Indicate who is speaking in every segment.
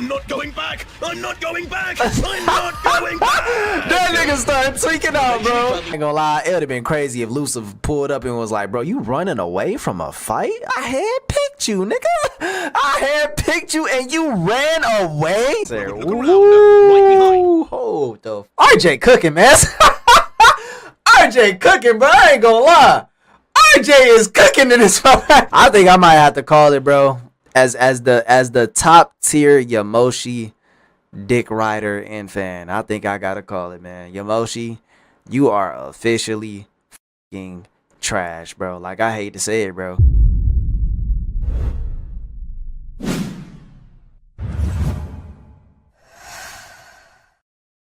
Speaker 1: I'm not going back! I'm not going back! I'm not going back!
Speaker 2: That nigga started tweaking out, bro. I ain't gonna lie, it would have been crazy if Lucifer pulled up and was like, bro, you running away from a fight? I had picked you, nigga. I had picked you and you ran away? Ooh, hold the RJ cooking, man. RJ cooking, bro. I ain't gonna lie. RJ is cooking in this one. I think I might have to call it, bro. As the top tier Yamoshi dick rider and fan, I think I gotta call it, man. Yamoshi, you are officially fucking trash, bro. Like, I hate to say it, bro.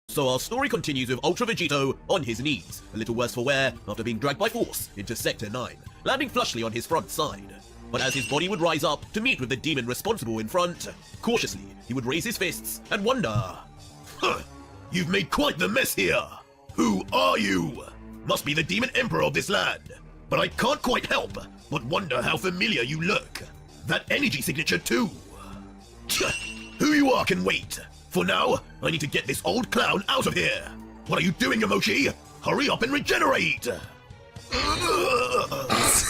Speaker 1: So our story continues with Ultra Vegito on his knees, a little worse for wear after being dragged by force into Sector 9, landing flushly on his front side. But as his body would rise up to meet with the demon responsible in front, cautiously he would raise his fists and wonder, "Huh, you've made quite the mess here. Who are you? Must be the demon emperor of this land. But I can't quite help but wonder how familiar you look. That energy signature too. Who you are can wait. For now, I need to get this old clown out of here. What are you doing, Yamoshi? Hurry up and regenerate!"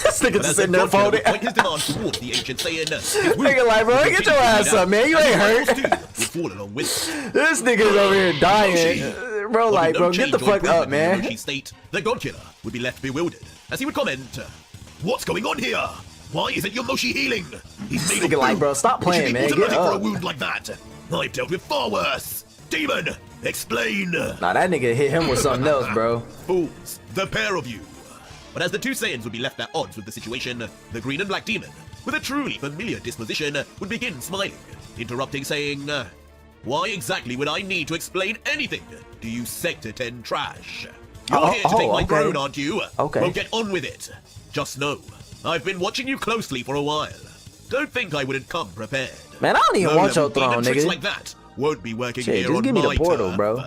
Speaker 2: This nigga just sitting there folding.
Speaker 1: His demand towards the ancient Saiyan.
Speaker 2: Nigga like, bro, get your ass up, man. You ain't hurt. This nigga's over here dying. Bro, like, bro, get the fuck up, man.
Speaker 1: State, the God Killer would be left bewildered as he would comment, "What's going on here? Why isn't Yamoshi healing? He's made
Speaker 2: nigga like, bro, stop playing, man. Get
Speaker 1: for a
Speaker 2: up.
Speaker 1: wound like that. I've dealt with far worse. Demon, explain."
Speaker 2: Nah, that nigga hit him with something else, bro.
Speaker 1: Fools, the pair of you. But as the two Saiyans would be left at odds with the situation, the green and black demon, with a truly familiar disposition, would begin smiling, interrupting, saying, "Why exactly would I need to explain anything to you Sector 10 trash? You're here to take my throne, aren't you?
Speaker 2: Okay.
Speaker 1: Well, get on with it. Just know, I've been watching you closely for a while. Don't think I wouldn't come prepared.
Speaker 2: Man, I don't even want your throne,
Speaker 1: tricks
Speaker 2: nigga.
Speaker 1: like that won't be working
Speaker 2: Shit,
Speaker 1: here
Speaker 2: just
Speaker 1: on
Speaker 2: give me the
Speaker 1: my
Speaker 2: portal,
Speaker 1: turf.
Speaker 2: bro.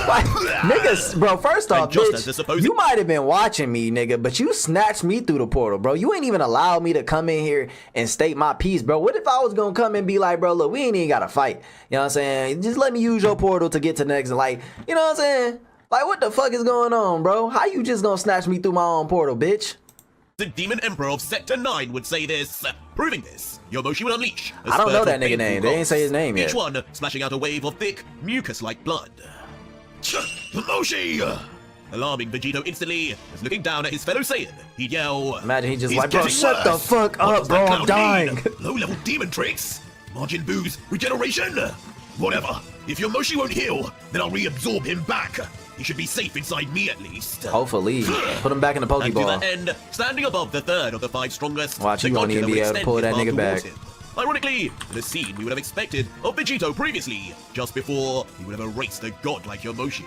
Speaker 2: Like, niggas, bro, first off, bitch, you might have been watching me, nigga, but you snatched me through the portal, bro. You ain't even allowed me to come in here and state my piece, bro. What if I was gonna come and be like, bro, look, we ain't even gotta fight. You know what I'm saying? Just let me use your portal to get to the next, like, you know what I'm saying? Like, what the fuck is going on, bro? How you just gonna snatch me through my own portal, bitch?
Speaker 1: The Demon Emperor of Sector 9 would say this. Proving this, Yamoshi would unleash
Speaker 2: I don't know that nigga name. They ain't say his name yet.
Speaker 1: Each one splashing out a wave of thick, mucus-like blood. Yamoshi! Alarming Vegito instantly, as looking down at his fellow Saiyan, he'd yell,
Speaker 2: imagine he just like, bro, shut the fuck up, bro, I'm dying.
Speaker 1: Low-level demon tricks? Margin booze, regeneration? Whatever. If Yamoshi won't heal, then I'll reabsorb him back. He should be safe inside me at least.
Speaker 2: Hopefully. Put him back in the Pokeball.
Speaker 1: And to that end, standing above the third of the 5 strongest,
Speaker 2: watch, you won't even be able to pull that nigga back.
Speaker 1: Ironically, the scene we would have expected of Vegito previously, just before he would have erased a god like Yamoshi.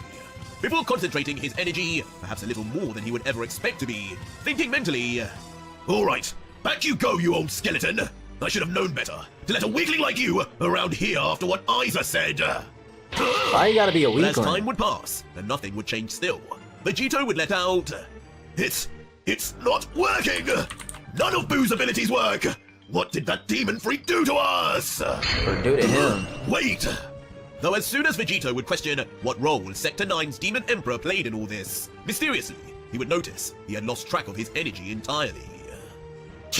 Speaker 1: Before concentrating his energy, perhaps a little more than he would ever expect to be, thinking mentally, "Alright, back you go, you old skeleton. I should have known better to let a weakling like you around here after what Isa said."
Speaker 2: Why you gotta be a weakling?
Speaker 1: As time would pass, and nothing would change still, Vegito would let out, It's not working! None of Boo's abilities work! What did that demon freak do to us?"
Speaker 2: Or do to him.
Speaker 1: Wait! Though as soon as Vegito would question what role Sector 9's Demon Emperor played in all this, mysteriously, he would notice he had lost track of his energy entirely.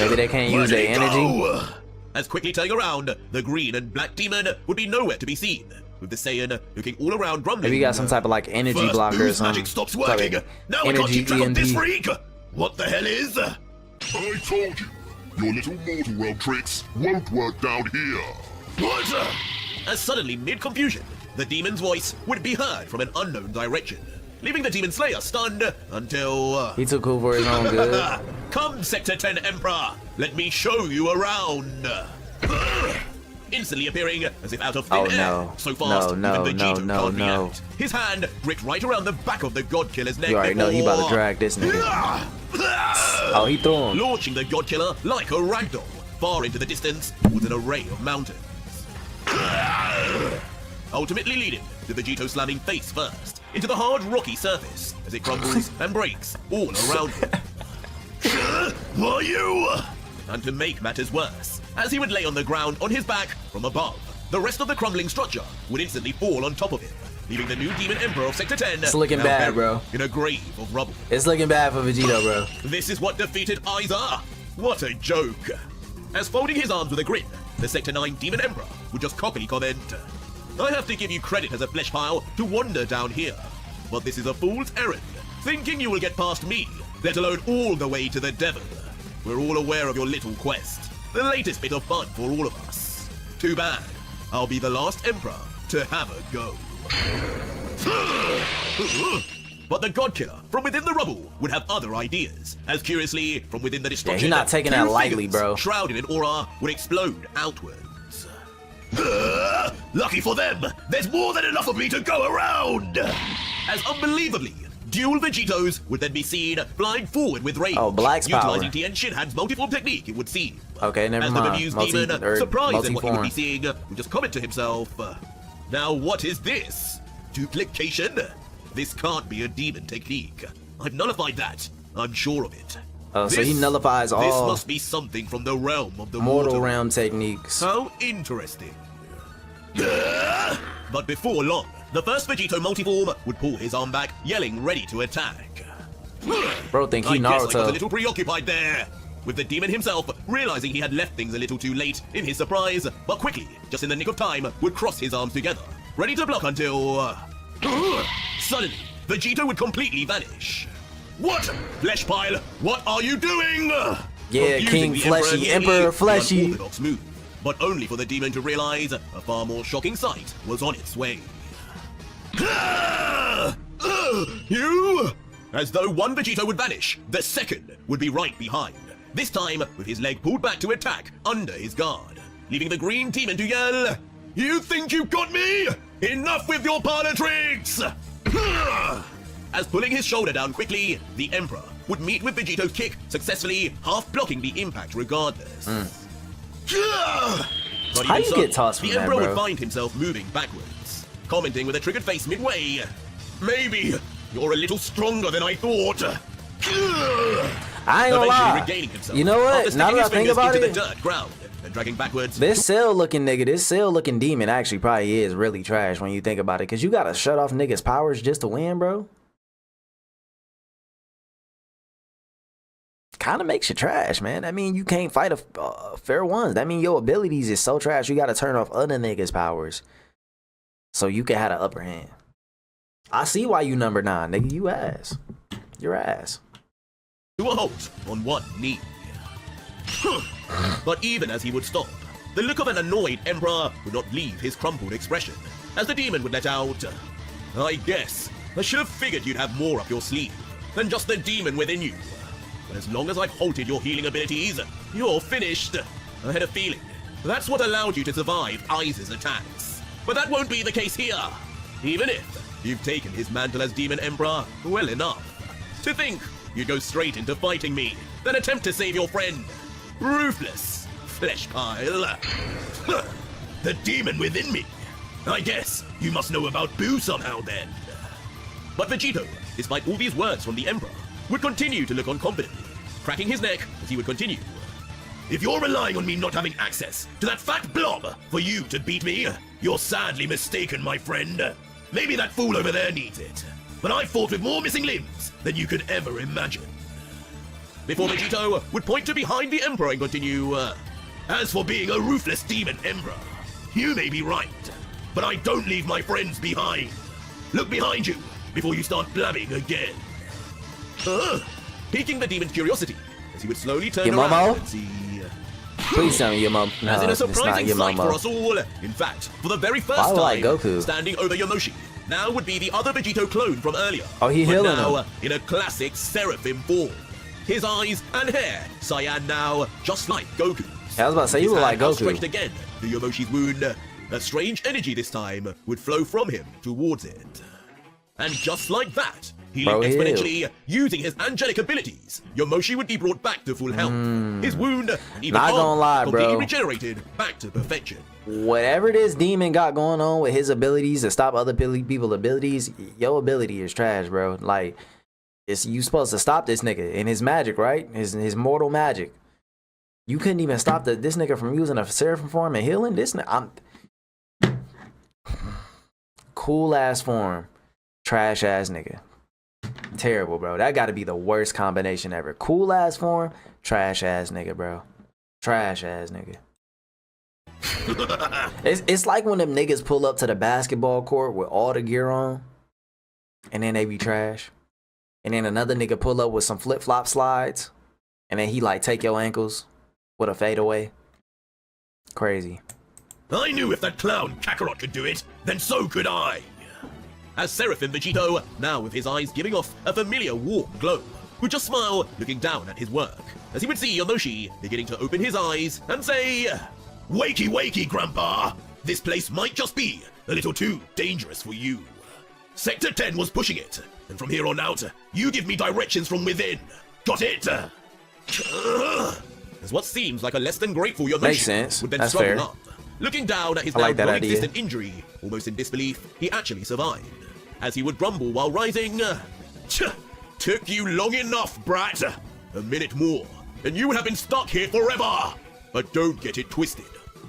Speaker 2: Maybe they can't use their energy?
Speaker 1: As quickly turning around, the green and black demon would be nowhere to be seen, with the Saiyan looking all around grumbling.
Speaker 2: Maybe you got some type of like energy blocker or something.
Speaker 1: Magic stops working. Now I can't keep track of this freak. What the hell is?
Speaker 3: I told you, your little mortal world tricks won't work down here.
Speaker 1: What? As suddenly, mid-confusion, the demon's voice would be heard from an unknown direction, leaving the Demon Slayer stunned until...
Speaker 2: he too cool for his own good.
Speaker 1: "Come, Sector 10 Emperor, let me show you around." Instantly appearing as if out of thin air, so fast even Vegito can't react. His hand gripped right around the back of the God Killer's neck.
Speaker 2: You already know he about to drag this nigga. Oh, he threw him.
Speaker 1: Launching the God Killer like a ragdoll, far into the distance towards an array of mountains. Ultimately leading to Vegito slamming face first into the hard rocky surface as it crumbles and breaks all around him. Who are you? And to make matters worse, as he would lay on the ground on his back from above, the rest of the crumbling structure would instantly fall on top of him, leaving the new Demon Emperor of Sector 10
Speaker 2: It's looking
Speaker 1: now
Speaker 2: bad,
Speaker 1: buried
Speaker 2: bro.
Speaker 1: in a grave of rubble.
Speaker 2: It's looking bad for Vegito, bro.
Speaker 1: This is what defeated eyes are. What a joke. As folding his arms with a grin, the Sector 9 Demon Emperor would just cockily comment, I have to give you credit as a flesh pile to wander down here, but this is a fool's errand, thinking you will get past me, let alone all the way to the devil. We're all aware of your little quest, the latest bit of fun for all of us. Too bad. I'll be the last Emperor to have a go. But the God Killer from within the rubble would have other ideas, as curiously, from within the destruction,
Speaker 2: he's not taking that
Speaker 1: two
Speaker 2: lightly,
Speaker 1: figures
Speaker 2: bro.
Speaker 1: shrouded in aura would explode outwards. Lucky for them, there's more than enough of me to go around! As unbelievably, dual Vegito's would then be seen flying forward with rage,
Speaker 2: Oh, Black's
Speaker 1: utilizing
Speaker 2: power.
Speaker 1: Tien Shinhan's multiple technique, it would seem.
Speaker 2: Okay, never
Speaker 1: As
Speaker 2: mind.
Speaker 1: the bemused demon, surprised at what he would be
Speaker 2: multi-form.
Speaker 1: seeing, would just comment to himself, now what is this? Duplication? This can't be a demon technique. I've nullified that. I'm sure of it.
Speaker 2: Oh, so he nullifies
Speaker 1: This
Speaker 2: all
Speaker 1: must be something from the realm of the
Speaker 2: mortal realm techniques.
Speaker 1: How interesting. But before long, the first Vegito multiform would pull his arm back, yelling ready to attack.
Speaker 2: Bro, think he
Speaker 1: I guess I was a
Speaker 2: Naruto.
Speaker 1: little preoccupied there, with the demon himself realizing he had left things a little too late in his surprise, but quickly, just in the nick of time, would cross his arms together, ready to block until... Suddenly, Vegito would completely vanish. What? Flesh pile, what are you doing?
Speaker 2: Yeah,
Speaker 1: Confusing
Speaker 2: King
Speaker 1: the
Speaker 2: Fleshy,
Speaker 1: nearly
Speaker 2: Emperor Fleshy.
Speaker 1: unorthodox move, but only for the demon to realize a far more shocking sight was on its way. You? As though one Vegito would vanish, the second would be right behind, this time with his leg pulled back to attack under his guard, leaving the green demon to yell, You think you got me? Enough with your parlor tricks! As pulling his shoulder down quickly, the Emperor would meet with Vegito's kick, successfully half blocking the impact regardless. But
Speaker 2: How
Speaker 1: even
Speaker 2: you
Speaker 1: so,
Speaker 2: get tossed from
Speaker 1: the
Speaker 2: that,
Speaker 1: Emperor
Speaker 2: bro?
Speaker 1: would find himself moving backwards, commenting with a triggered face midway, Maybe you're a little stronger than I thought.
Speaker 2: I ain't gonna
Speaker 1: Eventually
Speaker 2: lie.
Speaker 1: regaining himself
Speaker 2: You know what?
Speaker 1: after
Speaker 2: Now
Speaker 1: sticking
Speaker 2: that I
Speaker 1: his
Speaker 2: think
Speaker 1: fingers
Speaker 2: about
Speaker 1: into
Speaker 2: it,
Speaker 1: the dirt ground and dragging backwards.
Speaker 2: this cell looking nigga, this cell looking demon actually probably is really trash when you think about it. Cause you gotta shut off niggas' powers just to win, bro. Kind of makes you trash, man. I mean, you can't fight a fair ones. That mean your abilities is so trash. You gotta turn off other niggas' powers so you can have the upper hand. I see why you number 9, nigga. You ass. Your ass.
Speaker 1: To a halt on one knee. But even as he would stop, the look of an annoyed Emperor would not leave his crumpled expression, as the demon would let out, I guess I should have figured you'd have more up your sleeve than just the demon within you. But as long as I've halted your healing abilities, you're finished. I had a feeling that's what allowed you to survive Eyes' attacks. But that won't be the case here, even if you've taken his mantle as Demon Emperor well enough. To think you'd go straight into fighting me, then attempt to save your friend. Ruthless flesh pile. The demon within me. I guess you must know about Boo somehow then. But Vegito, despite all these words from the Emperor, would continue to look on confidently, cracking his neck as he would continue. If you're relying on me not having access to that fat blob for you to beat me, you're sadly mistaken, my friend. Maybe that fool over there needs it, but I fought with more missing limbs than you could ever imagine. Before Vegito would point to behind the Emperor and continue, As for being a ruthless demon Emperor, you may be right, but I don't leave my friends behind. Look behind you before you start blabbing again. Piquing the demon's curiosity, as he would slowly turn
Speaker 2: Your
Speaker 1: around
Speaker 2: Momo?
Speaker 1: and see...
Speaker 2: Please tell me your mom. No,
Speaker 1: As in a
Speaker 2: it's not
Speaker 1: surprising
Speaker 2: your
Speaker 1: sight for
Speaker 2: mama.
Speaker 1: us all, in fact, for the very first
Speaker 2: Why would
Speaker 1: time,
Speaker 2: I Goku?
Speaker 1: standing over Yomoshi, now would be the other Vegito clone from earlier.
Speaker 2: Oh, he
Speaker 1: but
Speaker 2: healing
Speaker 1: now
Speaker 2: him.
Speaker 1: in a classic Seraphim form. His eyes and hair, cyan now, just like Goku's.
Speaker 2: Yeah, I was about to say, you
Speaker 1: His
Speaker 2: look like
Speaker 1: hand
Speaker 2: Goku.
Speaker 1: outstretched again to Yomoshi's wound. A strange energy this time would flow from him towards it. And just like that, healing
Speaker 2: Bro, he
Speaker 1: exponentially, using his angelic abilities, Yomoshi would be brought back to full health. His wound, even
Speaker 2: Not
Speaker 1: arm,
Speaker 2: gonna lie,
Speaker 1: completely
Speaker 2: bro.
Speaker 1: regenerated back to perfection.
Speaker 2: Whatever this demon got going on with his abilities to stop other people's abilities, your ability is trash, bro. Like, it's you supposed to stop this nigga and his magic, right? His mortal magic. You couldn't even stop this nigga from using a seraphim form and healing. cool ass form, trash ass nigga. Terrible, bro. That got to be the worst combination ever. Cool ass form, trash ass nigga, bro. Trash ass nigga. It's like when them niggas pull up to the basketball court with all the gear on, and then they be trash. And then another nigga pull up with some flip-flop slides, and then he like take your ankles with a fadeaway. Crazy.
Speaker 1: I knew if that clown Kakarot could do it, then so could I. As Seraphim Vegito, now with his eyes giving off a familiar warm glow, would just smile, looking down at his work, as he would see Yomoshi beginning to open his eyes and say, "Wakey, wakey, Grandpa! This place might just be a little too dangerous for you. Sector 10 was pushing it, and from here on out, you give me directions from within. Got it?" As what seems like a less than grateful Yomoshi
Speaker 2: Makes sense.
Speaker 1: would then
Speaker 2: That's
Speaker 1: struggle
Speaker 2: fair.
Speaker 1: up, looking down at his
Speaker 2: I
Speaker 1: now
Speaker 2: like that idea.
Speaker 1: non-existent injury, almost in disbelief he actually survived. As he would grumble while rising, "Took you long enough, brat. A minute more, and you would have been stuck here forever. But don't get it twisted.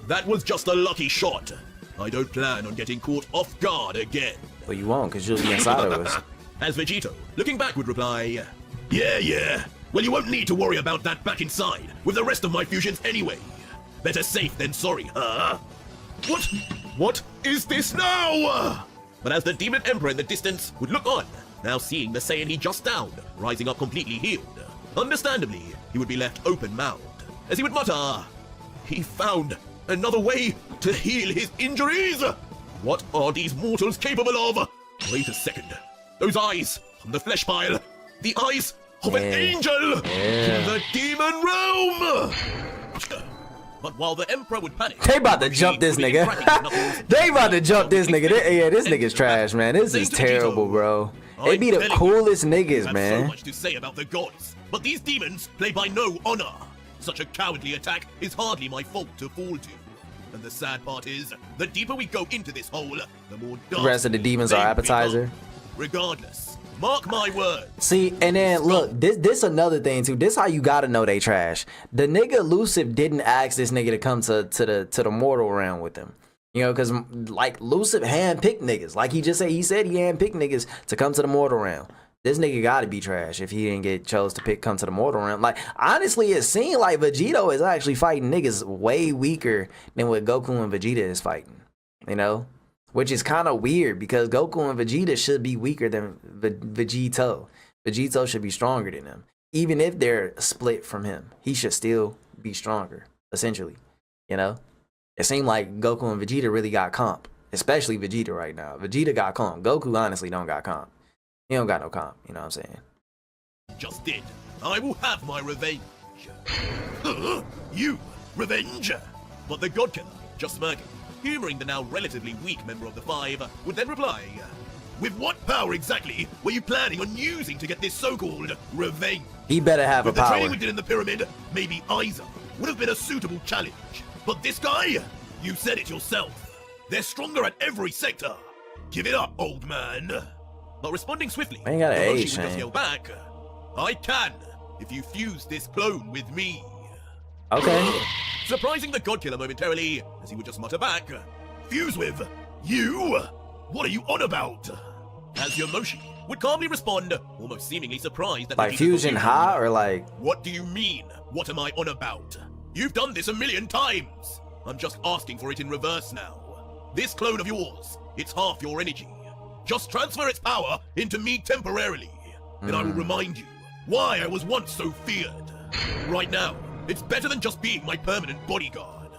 Speaker 1: That was just a lucky shot. I don't plan on getting caught off guard again."
Speaker 2: Well, you won't, because you'll be inside of us.
Speaker 1: As Vegito, looking back, would reply, Yeah. Well, you won't need to worry about that back inside with the rest of my fusions anyway. Better safe than sorry, huh? What is this now? But as the Demon Emperor in the distance would look on, now seeing the Saiyan he just downed, rising up completely healed, understandably, he would be left open-mouthed, as he would mutter, "He found another way to heal his injuries? What are these mortals capable of? Wait a second. Those eyes on the flesh pile, the eyes of an angel from the demon realm!" But while the Emperor would panic,
Speaker 2: They about to jump this nigga. They about to jump this nigga. Yeah, this nigga's trash, man. This is terrible, bro. They be the coolest niggas,
Speaker 1: so
Speaker 2: man.
Speaker 1: much to say about the gods, but these demons play by no honor. Such a cowardly attack is hardly my fault to fall to. And the sad part is, the deeper we go into this hole, the more
Speaker 2: The rest of the demons are appetizer.
Speaker 1: Regardless, mark my words.
Speaker 2: See, and then look, this another thing too. This how you gotta know they trash. The nigga Luciv didn't ask this nigga to come to the mortal realm with him. You know, because like Luciv handpicked niggas. Like he just said, he handpicked niggas to come to the mortal realm. This nigga gotta be trash if he didn't get chose to come to the mortal realm. Like honestly, it seemed like Vegito is actually fighting niggas way weaker than what Goku and Vegeta is fighting. You know, which is kind of weird because Goku and Vegeta should be weaker than Vegito. Vegito should be stronger than him, even if they're split from him. He should still be stronger, essentially. You know, it seemed like Goku and Vegeta really got comp, especially Vegeta right now. Vegeta got comp. Goku honestly don't got comp. He don't got no comp, you know what I'm saying?
Speaker 1: Just did. I will have my revenge. You, revenge? But the God Killer, just smirking, humoring the now relatively weak member of the Five, would then reply, "With what power exactly were you planning on using to get this so-called revenge?
Speaker 2: He better have a
Speaker 1: With the
Speaker 2: power.
Speaker 1: training we did in the pyramid, maybe Aiza would have been a suitable challenge. But this guy? You said it yourself. They're stronger at every sector. Give it up, old man." But responding swiftly,
Speaker 2: Man, you gotta
Speaker 1: Yomoshi
Speaker 2: age,
Speaker 1: would just
Speaker 2: man.
Speaker 1: yell back, "I can, if you fuse this clone with me."
Speaker 2: Okay.
Speaker 1: Surprising the God Killer momentarily, as he would just mutter back, "Fuse with? You? What are you on about?" As Yomoshi would calmly respond, almost seemingly surprised at
Speaker 2: Like
Speaker 1: the
Speaker 2: fusion high or like
Speaker 1: "What do you mean? What am I on about? You've done this 1,000,000 times. I'm just asking for it in reverse now. This clone of yours, it's half your energy. Just transfer its power into me temporarily, and I will remind you why I was once so feared. Right now, it's better than just being my permanent bodyguard."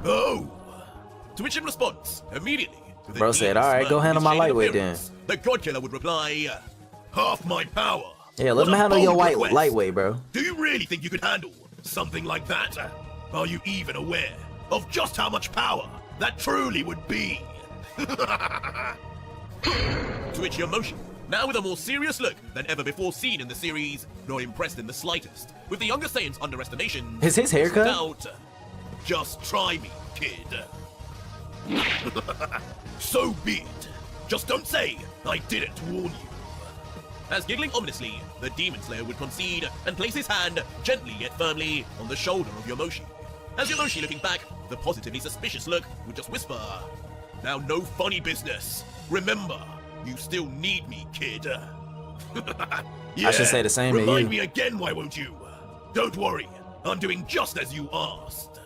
Speaker 1: Oh. To which in response, immediately, with a
Speaker 2: Bro
Speaker 1: deep
Speaker 2: said, "All right,
Speaker 1: smirk
Speaker 2: go
Speaker 1: on
Speaker 2: handle
Speaker 1: his
Speaker 2: my
Speaker 1: shaded
Speaker 2: lightweight
Speaker 1: appearance, the God Killer would reply, "Half my power.
Speaker 2: yeah, let
Speaker 1: What
Speaker 2: him
Speaker 1: a
Speaker 2: handle your
Speaker 1: bold request.
Speaker 2: lightweight, bro."
Speaker 1: Do you really think you could handle something like that? Are you even aware of just how much power that truly would be?" To which Yomoshi, now with a more serious look than ever before seen in the series, not impressed in the slightest with the younger Saiyan's underestimation,
Speaker 2: Is his haircut?
Speaker 1: out, "Just try me, kid." So be it. Just don't say I didn't warn you. As giggling ominously, the Demon Slayer would concede and place his hand gently yet firmly on the shoulder of Yomoshi. As Yomoshi, looking back with a positively suspicious look, would just whisper, Now, no funny business. Remember, you still need me, kid. Yeah,
Speaker 2: I should say the same to
Speaker 1: remind
Speaker 2: you.
Speaker 1: me again, why won't you? Don't worry, I'm doing just as you asked.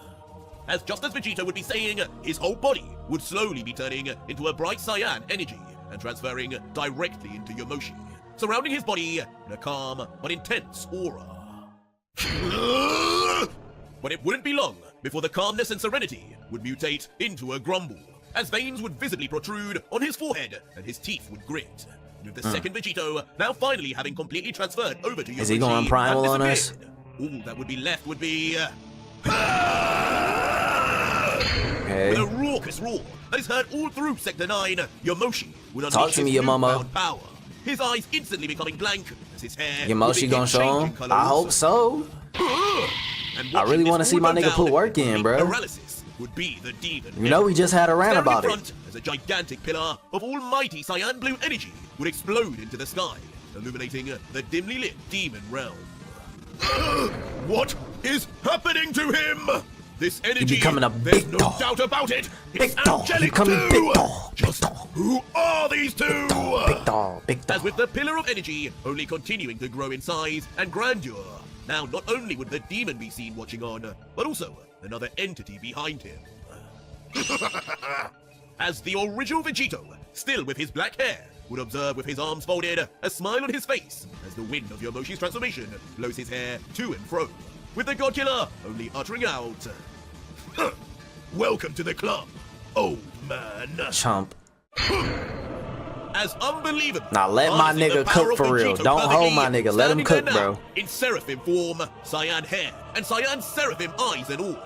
Speaker 1: Just as Vegito would be saying, his whole body would slowly be turning into a bright cyan energy and transferring directly into Yomoshi, surrounding his body in a calm but intense aura. But it wouldn't be long before the calmness and serenity would mutate into a grumble, as veins would visibly protrude on his forehead and his teeth would grit. And with the second Vegito now finally having completely transferred over to Yomoshi,
Speaker 2: Is he going primal on us?
Speaker 1: All that would be left would be...
Speaker 2: Okay.
Speaker 1: With a raucous roar that is heard all through Sector 9, Yomoshi would unleash
Speaker 2: Talk to me,
Speaker 1: his
Speaker 2: Yomomo.
Speaker 1: newfound power, his eyes instantly becoming blank as his hair would
Speaker 2: Yomoshi
Speaker 1: begin
Speaker 2: gonna show
Speaker 1: changing
Speaker 2: him?
Speaker 1: colours.
Speaker 2: I hope so.
Speaker 1: And
Speaker 2: I really
Speaker 1: watching
Speaker 2: wanna
Speaker 1: this
Speaker 2: see
Speaker 1: all
Speaker 2: my
Speaker 1: go
Speaker 2: nigga
Speaker 1: down,
Speaker 2: put work in,
Speaker 1: complete
Speaker 2: bro.
Speaker 1: Paralysis would be the demon.
Speaker 2: You know we just had a rant
Speaker 1: Staring
Speaker 2: about
Speaker 1: in
Speaker 2: it.
Speaker 1: front as a gigantic pillar of almighty cyan blue energy would explode into the sky, illuminating the dimly lit demon realm. What is happening to him? This energy,
Speaker 2: becoming a
Speaker 1: there's
Speaker 2: big
Speaker 1: no
Speaker 2: dog.
Speaker 1: doubt about it. It's
Speaker 2: Big dog.
Speaker 1: angelic
Speaker 2: Becoming
Speaker 1: too.
Speaker 2: big dog. Big
Speaker 1: Just
Speaker 2: dog.
Speaker 1: who are these two?
Speaker 2: Big dog. Big
Speaker 1: As
Speaker 2: dog.
Speaker 1: with the pillar of energy only continuing to grow in size and grandeur, now not only would the demon be seen watching on, but also another entity behind him. As the original Vegito, still with his black hair, would observe with his arms folded, a smile on his face, as the wind of Yomoshi's transformation blows his hair to and fro, with the God Killer only uttering out, "Welcome to the club, old man."
Speaker 2: Chump.
Speaker 1: As unbelievable.
Speaker 2: Now let my
Speaker 1: harnessing the
Speaker 2: nigga
Speaker 1: power
Speaker 2: cook
Speaker 1: of
Speaker 2: for real.
Speaker 1: Vegito
Speaker 2: Don't hold my
Speaker 1: perfectly,
Speaker 2: nigga. Let him
Speaker 1: standing there
Speaker 2: cook,
Speaker 1: now,
Speaker 2: bro.
Speaker 1: In seraphim form, cyan hair, and cyan seraphim eyes and all,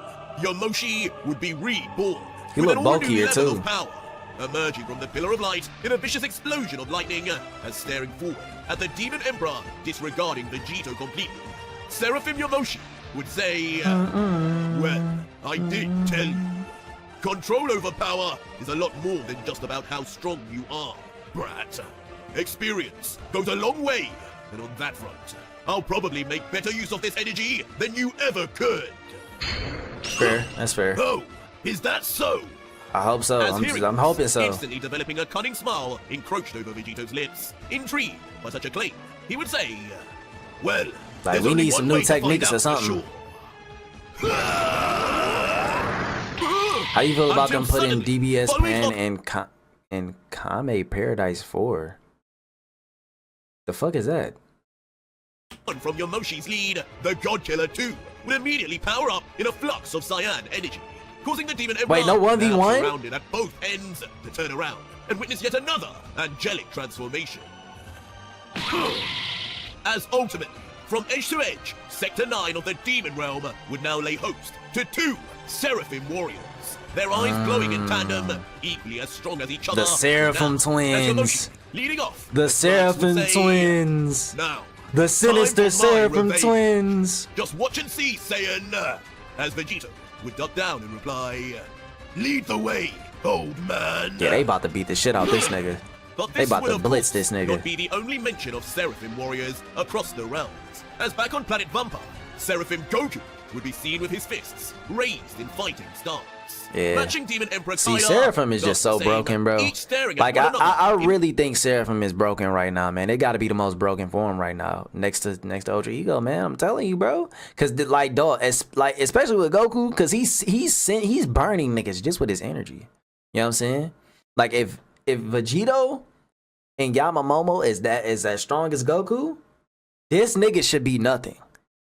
Speaker 1: Yomoshi would be reborn.
Speaker 2: He
Speaker 1: with
Speaker 2: look
Speaker 1: an all-new
Speaker 2: bulkier,
Speaker 1: level
Speaker 2: too.
Speaker 1: of power, emerging from the pillar of light in a vicious explosion of lightning, as staring forward at the demon emperor, disregarding Vegito completely. Seraphim Yomoshi would say, "Well, I did tell you. Control over power is a lot more than just about how strong you are, brat. Experience goes a long way, and on that front, I'll probably make better use of this energy than you ever could."
Speaker 2: Fair. That's fair.
Speaker 1: Oh, is that so?
Speaker 2: I hope so.
Speaker 1: As hearing
Speaker 2: I'm
Speaker 1: this,
Speaker 2: hoping so.
Speaker 1: Instantly developing a cunning smile encroached over Vegito's lips. Intrigued by such a claim, he would say, "Well,
Speaker 2: Like,
Speaker 1: there's
Speaker 2: we
Speaker 1: only
Speaker 2: need some
Speaker 1: one
Speaker 2: new
Speaker 1: way to find
Speaker 2: techniques or
Speaker 1: out for
Speaker 2: something.
Speaker 1: sure."
Speaker 2: How you feel about them
Speaker 1: Until
Speaker 2: putting
Speaker 1: suddenly,
Speaker 2: DBS
Speaker 1: following
Speaker 2: Pan
Speaker 1: up-
Speaker 2: and Kame Paradise 4? The fuck is that?
Speaker 1: From Yomoshi's lead, the God Killer 2 would immediately power up in a flux of cyan energy, causing the demon emperor,
Speaker 2: Wait, no 1v1?
Speaker 1: now surrounded at both ends, to turn around and witness yet another angelic transformation. As ultimately, from edge to edge, Sector 9 of the demon realm would now lay host to two seraphim warriors, their eyes glowing in tandem, equally as strong as each other.
Speaker 2: The Seraphim
Speaker 1: Now, as
Speaker 2: Twins.
Speaker 1: Yomoshi, leading off,
Speaker 2: The
Speaker 1: crowds
Speaker 2: Seraphim
Speaker 1: would say,
Speaker 2: Twins.
Speaker 1: "Now,
Speaker 2: The sinister
Speaker 1: time for my
Speaker 2: Seraphim
Speaker 1: revenge.
Speaker 2: Twins.
Speaker 1: Just watch and see, Saiyan." As Vegito would duck down and reply, "Lead the way, old man."
Speaker 2: Yeah, they about to beat the shit out this nigga.
Speaker 1: But
Speaker 2: They
Speaker 1: this
Speaker 2: about
Speaker 1: would,
Speaker 2: to
Speaker 1: of
Speaker 2: blitz
Speaker 1: course,
Speaker 2: this nigga.
Speaker 1: not be the only mention of Seraphim warriors across the realms. As back on planet Vampa, Seraphim Goku would be seen with his fists raised in fighting stance.
Speaker 2: Yeah.
Speaker 1: Matching Demon Emperor
Speaker 2: See,
Speaker 1: Kaya,
Speaker 2: Seraphim is just so
Speaker 1: the same,
Speaker 2: broken, bro.
Speaker 1: each staring at
Speaker 2: Like,
Speaker 1: one another
Speaker 2: I
Speaker 1: in
Speaker 2: really think Seraphim is broken right now, man. They got to be the most broken form right now, next to Ultra Ego, man. I'm telling you, bro. Cause like, dog, especially with Goku, cause he's burning niggas just with his energy. You know what I'm saying? Like, if Vegito and Yamamomo is as strong as Goku, this nigga should be nothing.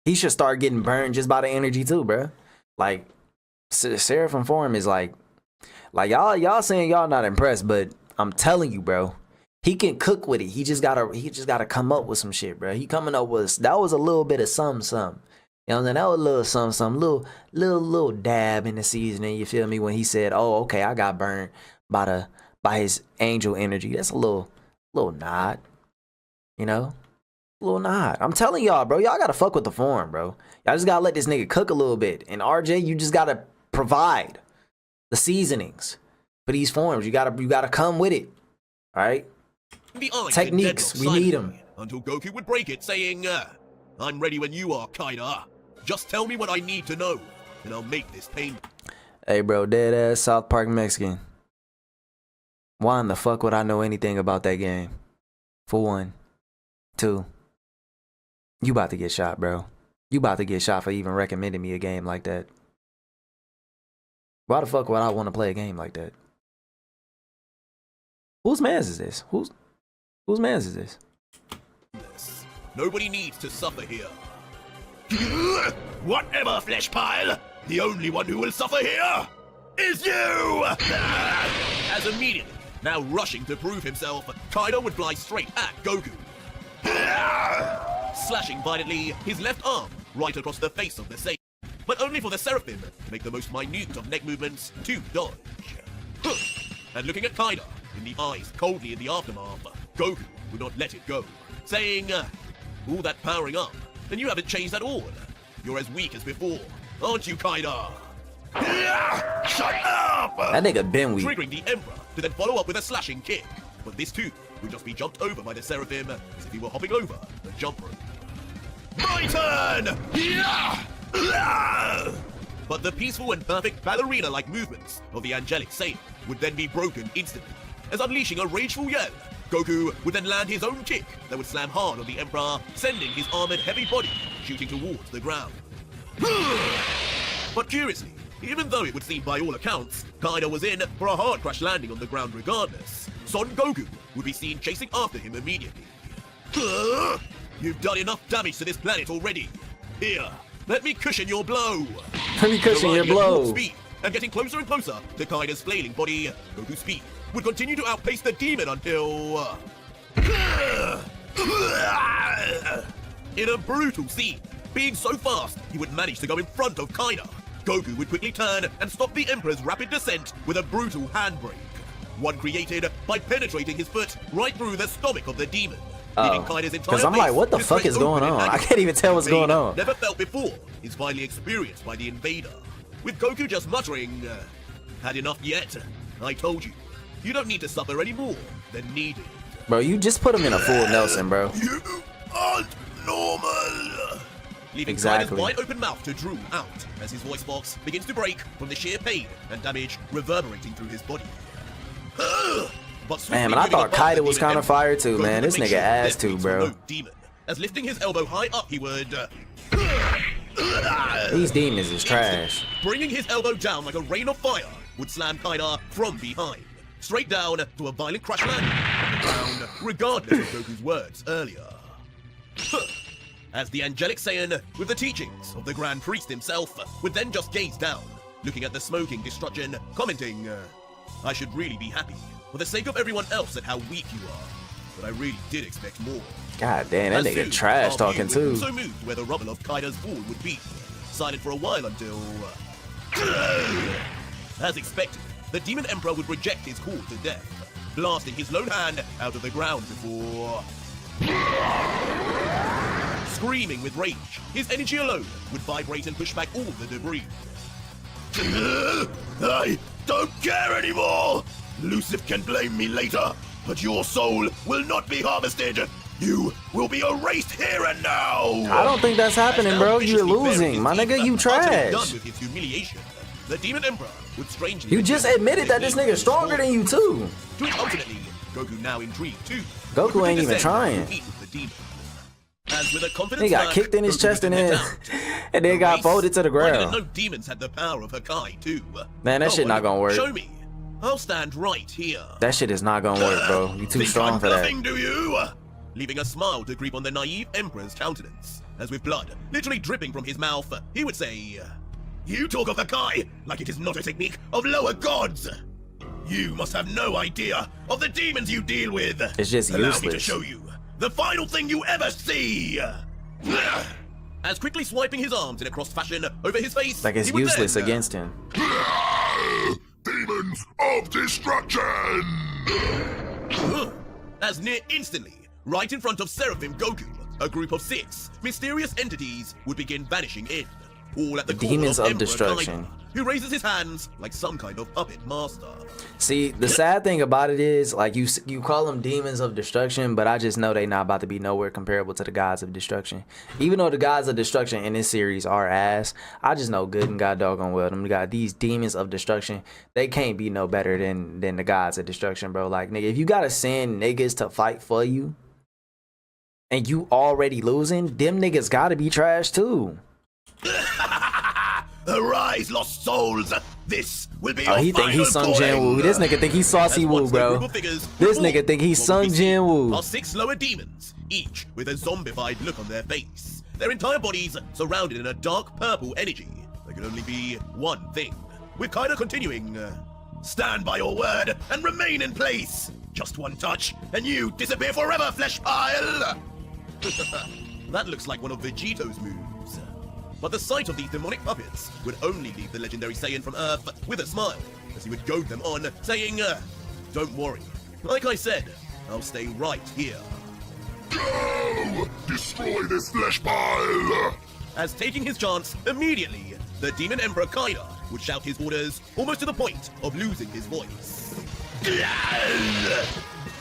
Speaker 2: He should start getting burned just by the energy too, bro. Like, Seraphim form is like y'all saying y'all not impressed, but I'm telling you, bro, he can cook with it. He just gotta come up with some shit, bro. He coming up with, that was a little bit of some. You know what I'm saying? That was a little some, little dab in the seasoning. You feel me? When he said, "Oh, okay, I got burned by his angel energy." That's a little nod, you know. Little nod. I'm telling y'all, bro. Y'all gotta fuck with the form, bro. Y'all just gotta let this nigga cook a little bit. And RJ, you just gotta provide the seasonings for these forms. You gotta come with it. All right.
Speaker 1: the eyes
Speaker 2: Techniques,
Speaker 1: in
Speaker 2: we
Speaker 1: deadlock
Speaker 2: need
Speaker 1: silence
Speaker 2: 'em.
Speaker 1: until Goku would break it, saying, "I'm ready when you are, Kaida. Just tell me what I need to know, and I'll make this painful."
Speaker 2: Hey, bro, dead ass South Park Mexican. Why in the fuck would I know anything about that game? For one. Two. You about to get shot, bro. You about to get shot for even recommending me a game like that. Why the fuck would I want to play a game like that? Whose man's is this? Whose man's is this?
Speaker 1: Nobody needs to suffer here. Whatever, flesh pile! The only one who will suffer here is you! As immediately, now rushing to prove himself, Kaido would fly straight at Goku. Slashing violently his left arm right across the face of the Saiyan, but only for the Seraphim to make the most minute of neck movements to dodge. And looking at Kaido in the eyes coldly in the aftermath, Goku would not let it go, saying, all that powering up, and you haven't changed at all. You're as weak as before, aren't you, Kaido? Shut up!
Speaker 2: That nigga been weak.
Speaker 1: Triggering the Emperor to then follow up with a slashing kick, but this too would just be jumped over by the Seraphim as if he were hopping over the jump rope. My turn! But the peaceful and perfect ballerina-like movements of the angelic Saiyan would then be broken instantly, as unleashing a rageful yell, Goku would then land his own kick that would slam hard on the Emperor, sending his armored heavy body shooting towards the ground. But curiously, even though it would seem by all accounts, Kaido was in for a hard crash landing on the ground regardless, Son Goku would be seen chasing after him immediately. You've done enough damage to this planet already. Here, let me cushion your blow.
Speaker 2: Let me cushion your blow.
Speaker 1: Speed, and getting closer and closer to Kaido's flailing body, Goku's speed would continue to outpace the demon until... in a brutal scene, being so fast, he would manage to go in front of Kaido. Goku would quickly turn and stop the Emperor's rapid descent with a brutal handbrake. One created by penetrating his foot right through the stomach of the demon.
Speaker 2: Because I'm like, what the fuck is going on? I can't even tell what's going on.
Speaker 1: Never felt before is finally experienced by the invader. With Goku just muttering, had enough yet? I told you. You don't need to suffer any more than needed.
Speaker 2: Bro, you just put him in a full Nelson, bro.
Speaker 1: You aren't normal. Leaving Kaido's wide open mouth to drool out as his voice box begins to break from the sheer pain and damage reverberating through his body.
Speaker 2: Man, but I thought Kaido was kind of fire too, man. This nigga ass too, bro.
Speaker 1: No demon. As lifting his elbow high up, he would...
Speaker 2: These demons is trash.
Speaker 1: Bringing his elbow down like a rain of fire would slam Kaido from behind, straight down to a violent crash landing on the ground, regardless of Goku's words earlier. As the angelic Saiyan, with the teachings of the Grand Priest himself, would then just gaze down, looking at the smoking destruction, commenting, I should really be happy, for the sake of everyone else at how weak you are, but I really did expect more.
Speaker 2: God damn, that nigga trash talking too.
Speaker 1: So moved where the rubble of Kaido's fall would be, silent for a while until... As expected, the Demon Emperor would reject his call to death, blasting his lone hand out of the ground before... Screaming with rage, his energy alone would vibrate and push back all the debris. I don't care anymore! Lucif can blame me later, but your soul will not be harvested! You will be erased here and now!
Speaker 2: I don't think that's happening, bro. You're losing. My nigga, you trash.
Speaker 1: Done with his humiliation, the Demon Emperor would strangely...
Speaker 2: You just admitted that this nigga's stronger than you too.
Speaker 1: Ultimately, Goku now intrigued too.
Speaker 2: Goku ain't even trying.
Speaker 1: As with a confident
Speaker 2: he got kicked in his chest and then got folded to the ground.
Speaker 1: No demons had the power of Hakai too.
Speaker 2: Man, that shit not gonna work.
Speaker 1: Show me. I'll stand right here.
Speaker 2: That shit is not gonna work, bro. You too strong for that.
Speaker 1: Do you? Leaving a smile to creep on the naive Emperor's countenance, as with blood literally dripping from his mouth, he would say, You talk of Hakai like it is not a technique of lower gods. You must have no idea of the demons you deal with.
Speaker 2: It's just
Speaker 1: Allow
Speaker 2: useless.
Speaker 1: me to show you the final thing you ever see. As quickly swiping his arms in a crossed fashion over his face,
Speaker 2: like it's useless against him.
Speaker 3: Demons of destruction!
Speaker 1: As near instantly, right in front of Seraphim Goku, a group of 6 mysterious entities would begin vanishing in, all at the
Speaker 2: Demons
Speaker 1: call
Speaker 2: of
Speaker 1: Emperor
Speaker 2: destruction.
Speaker 1: Kaido. who raises his hands like some kind of puppet master.
Speaker 2: See, the sad thing about it is, like, you call them demons of destruction, but I just know they not about to be nowhere comparable to the gods of destruction. Even though the gods of destruction in this series are ass, I just know good and god doggone well them got these demons of destruction. They can't be no better than the gods of destruction, bro. Like, nigga, if you gotta send niggas to fight for you and you already losing, them niggas gotta be trash too.
Speaker 1: Arise, lost souls! This will be
Speaker 2: Oh,
Speaker 1: your
Speaker 2: he think he's Sung Jin Woo. This nigga think he's Saucy Woo, bro. This nigga think he's Sung Jin Woo.
Speaker 1: Are 6 lower demons, each with a zombified look on their face. Their entire bodies surrounded in a dark purple energy. There can only be one thing. We're kinda continuing. Stand by your word and remain in place. Just one touch, and you disappear forever, flesh pile! That looks like one of Vegito'S moves. But the sight of these demonic puppets would only leave the legendary Saiyan from Earth with a smile, as he would goad them on, saying, don't worry. Like I said, I'll stay right here.
Speaker 3: Go! Destroy this flesh pile!
Speaker 1: As taking his chance, immediately, the Demon Emperor Kaina would shout his orders almost to the point of losing his voice.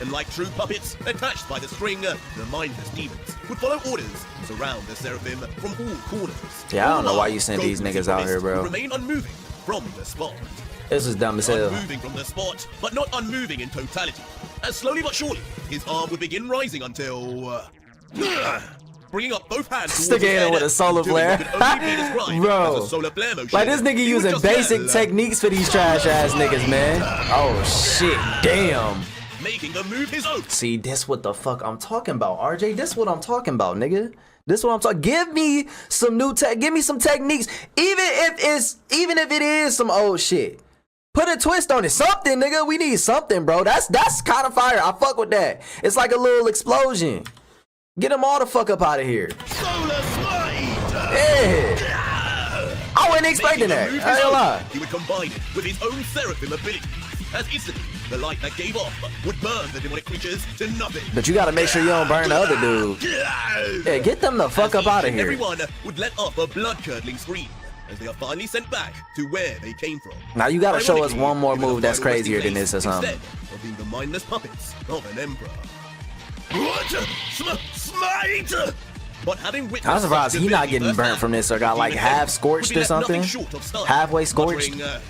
Speaker 1: And like true puppets attached by the string, the mindless demons would follow orders and surround the Seraphim from all corners.
Speaker 2: Yeah, I don't know why you sent these niggas out here, bro.
Speaker 1: Remain unmoving from the spot.
Speaker 2: This is dumb as hell.
Speaker 1: Unmoving from the spot, but not unmoving in totality. As slowly but surely, his arm would begin rising until... bringing up both hands towards
Speaker 2: Sticking
Speaker 1: his
Speaker 2: in
Speaker 1: head,
Speaker 2: with a solar flare.
Speaker 1: Bro, as a solar flare motion.
Speaker 2: Like, this nigga
Speaker 1: He would
Speaker 2: using
Speaker 1: just
Speaker 2: basic
Speaker 1: yell,
Speaker 2: techniques for these trash ass niggas, man. Oh shit, damn.
Speaker 1: making the move his own.
Speaker 2: See, this what the fuck I'm talking about, RJ. This what I'm talking about, nigga. This what I'm talking. Give me some new tech. Give me some techniques. Even if it is some old shit. Put a twist on it. Something, nigga. We need something, bro. That's kind of fire. I fuck with that. It's like a little explosion. Get them all the fuck up out of here.
Speaker 1: Solar Smite!
Speaker 2: Yeah. I wasn't expecting that. I ain't gonna lie.
Speaker 1: He would combine it with his own Seraphim ability. As instantly, the light that gave off would burn the demonic creatures to nothing.
Speaker 2: But you gotta make sure you don't burn the other dude. Yeah, get them the fuck up out of here.
Speaker 1: Everyone would let off a blood-curdling scream as they are finally sent back to where they came from.
Speaker 2: Now you gotta show us
Speaker 1: Ironically,
Speaker 2: one more
Speaker 1: given
Speaker 2: move
Speaker 1: the
Speaker 2: that's
Speaker 1: final
Speaker 2: crazier
Speaker 1: resting
Speaker 2: than this or
Speaker 1: place
Speaker 2: something.
Speaker 1: Instead of being the mindless puppets of an emperor. What? Smite! But having witnessed
Speaker 2: I'm surprised
Speaker 1: such
Speaker 2: he not
Speaker 1: divinity
Speaker 2: getting burnt
Speaker 1: firsthand,
Speaker 2: from this or got like
Speaker 1: Demon
Speaker 2: half
Speaker 1: Emperor
Speaker 2: scorched
Speaker 1: would be
Speaker 2: or
Speaker 1: left nothing
Speaker 2: something.
Speaker 1: short of stunned,
Speaker 2: Halfway scorched.
Speaker 1: muttering,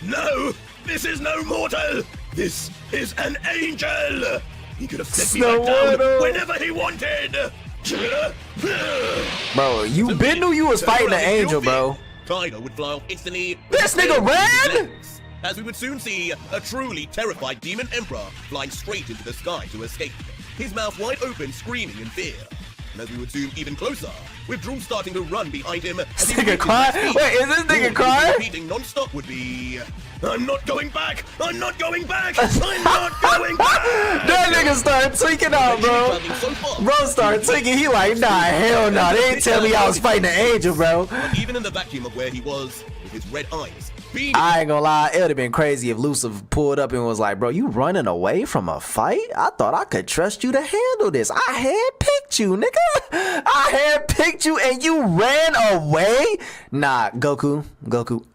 Speaker 1: no, this is no mortal. This is an angel. He could have set me back down whenever he wanted.
Speaker 2: Bro, you been knew you was fighting an angel, bro.
Speaker 1: Kaina would fly off instantly.
Speaker 2: This nigga ran?
Speaker 1: As we would soon see a truly terrified demon emperor flying straight into the sky to escape, his mouth wide open, screaming in fear. And as we would zoom even closer, with Drew starting to run behind him, as he
Speaker 2: Nigga crying? Wait, is this nigga crying?
Speaker 1: Repeating non-stop would be, I'm not going back! I'm not going back! I'm not going back!
Speaker 2: That nigga started tweaking out, bro. Bro started tweaking. He like, nah, hell nah. They ain't tell me I was fighting an angel, bro.
Speaker 1: But even in the vacuum of where he was, with his red eyes, beaming,
Speaker 2: I ain't gonna lie, it would have been crazy if Lucifer pulled up and was like, bro, you running away from a fight? I thought I could trust you to handle this. I handpicked you, nigga. I handpicked you and you ran away? Nah, Goku,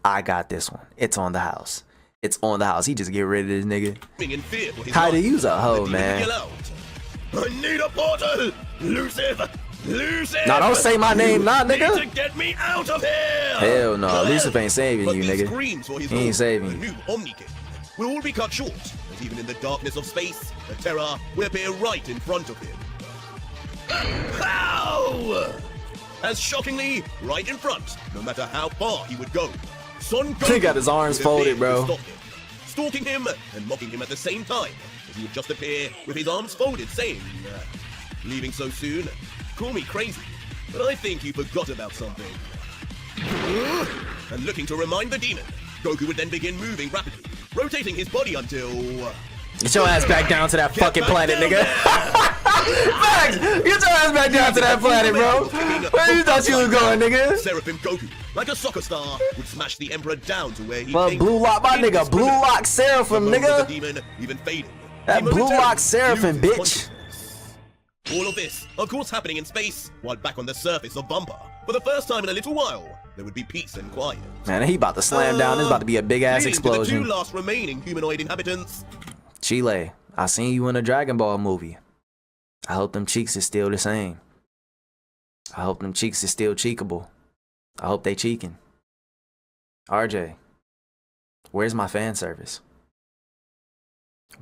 Speaker 2: I got this one. It's on the house. It's on the house. He just get rid of this nigga.
Speaker 1: in fear for his
Speaker 2: How to
Speaker 1: life.
Speaker 2: use a hoe,
Speaker 1: The demon
Speaker 2: man.
Speaker 1: would yell out, I need a portal! Lucifer! Lucifer!
Speaker 2: Nah, don't say my name, nah,
Speaker 1: need
Speaker 2: nigga.
Speaker 1: to get me out of here!
Speaker 2: Hell no, Lucifer ain't saving
Speaker 1: But
Speaker 2: you,
Speaker 1: these
Speaker 2: nigga.
Speaker 1: screams for his
Speaker 2: He ain't
Speaker 1: lord,
Speaker 2: saving
Speaker 1: the
Speaker 2: you.
Speaker 1: new Omni King, will all be cut short, as even in the darkness of space, the terror will appear right in front of him. How? As shockingly, right in front, no matter how far he would go, Son Goku
Speaker 2: He got his arms
Speaker 1: would
Speaker 2: folded,
Speaker 1: appear
Speaker 2: bro.
Speaker 1: to stop him, stalking him and mocking him at the same time, as he would just appear with his arms folded, saying, leaving so soon, call me crazy, but I think you forgot about something. And looking to remind the demon, Goku would then begin moving rapidly, rotating his body until...
Speaker 2: Get your ass back down to that fucking planet, nigga. Max, get your ass back down to that planet, bro. Where you thought you was going, nigga?
Speaker 1: Seraphim Goku, like a soccer star, would smash the Emperor down to where he
Speaker 2: But
Speaker 1: came
Speaker 2: blue
Speaker 1: from.
Speaker 2: lock, my nigga, blue lock Seraphim,
Speaker 1: The bones of
Speaker 2: nigga.
Speaker 1: the demon even fading.
Speaker 2: That
Speaker 1: He
Speaker 2: blue
Speaker 1: momentarily
Speaker 2: lock Seraphim,
Speaker 1: loses
Speaker 2: bitch.
Speaker 1: consciousness. All of this, of course, happening in space, while back on the surface of Bumper. For the first time in a little while, there would be peace and quiet.
Speaker 2: Man, he about to slam down. This about to be a big ass
Speaker 1: Leading to the
Speaker 2: explosion.
Speaker 1: two last remaining humanoid inhabitants.
Speaker 2: Chile, I seen you in a Dragon Ball movie. I hope them cheeks is still the same. I hope them cheeks is still cheekable. I hope they cheeking. RJ, where's my fan service?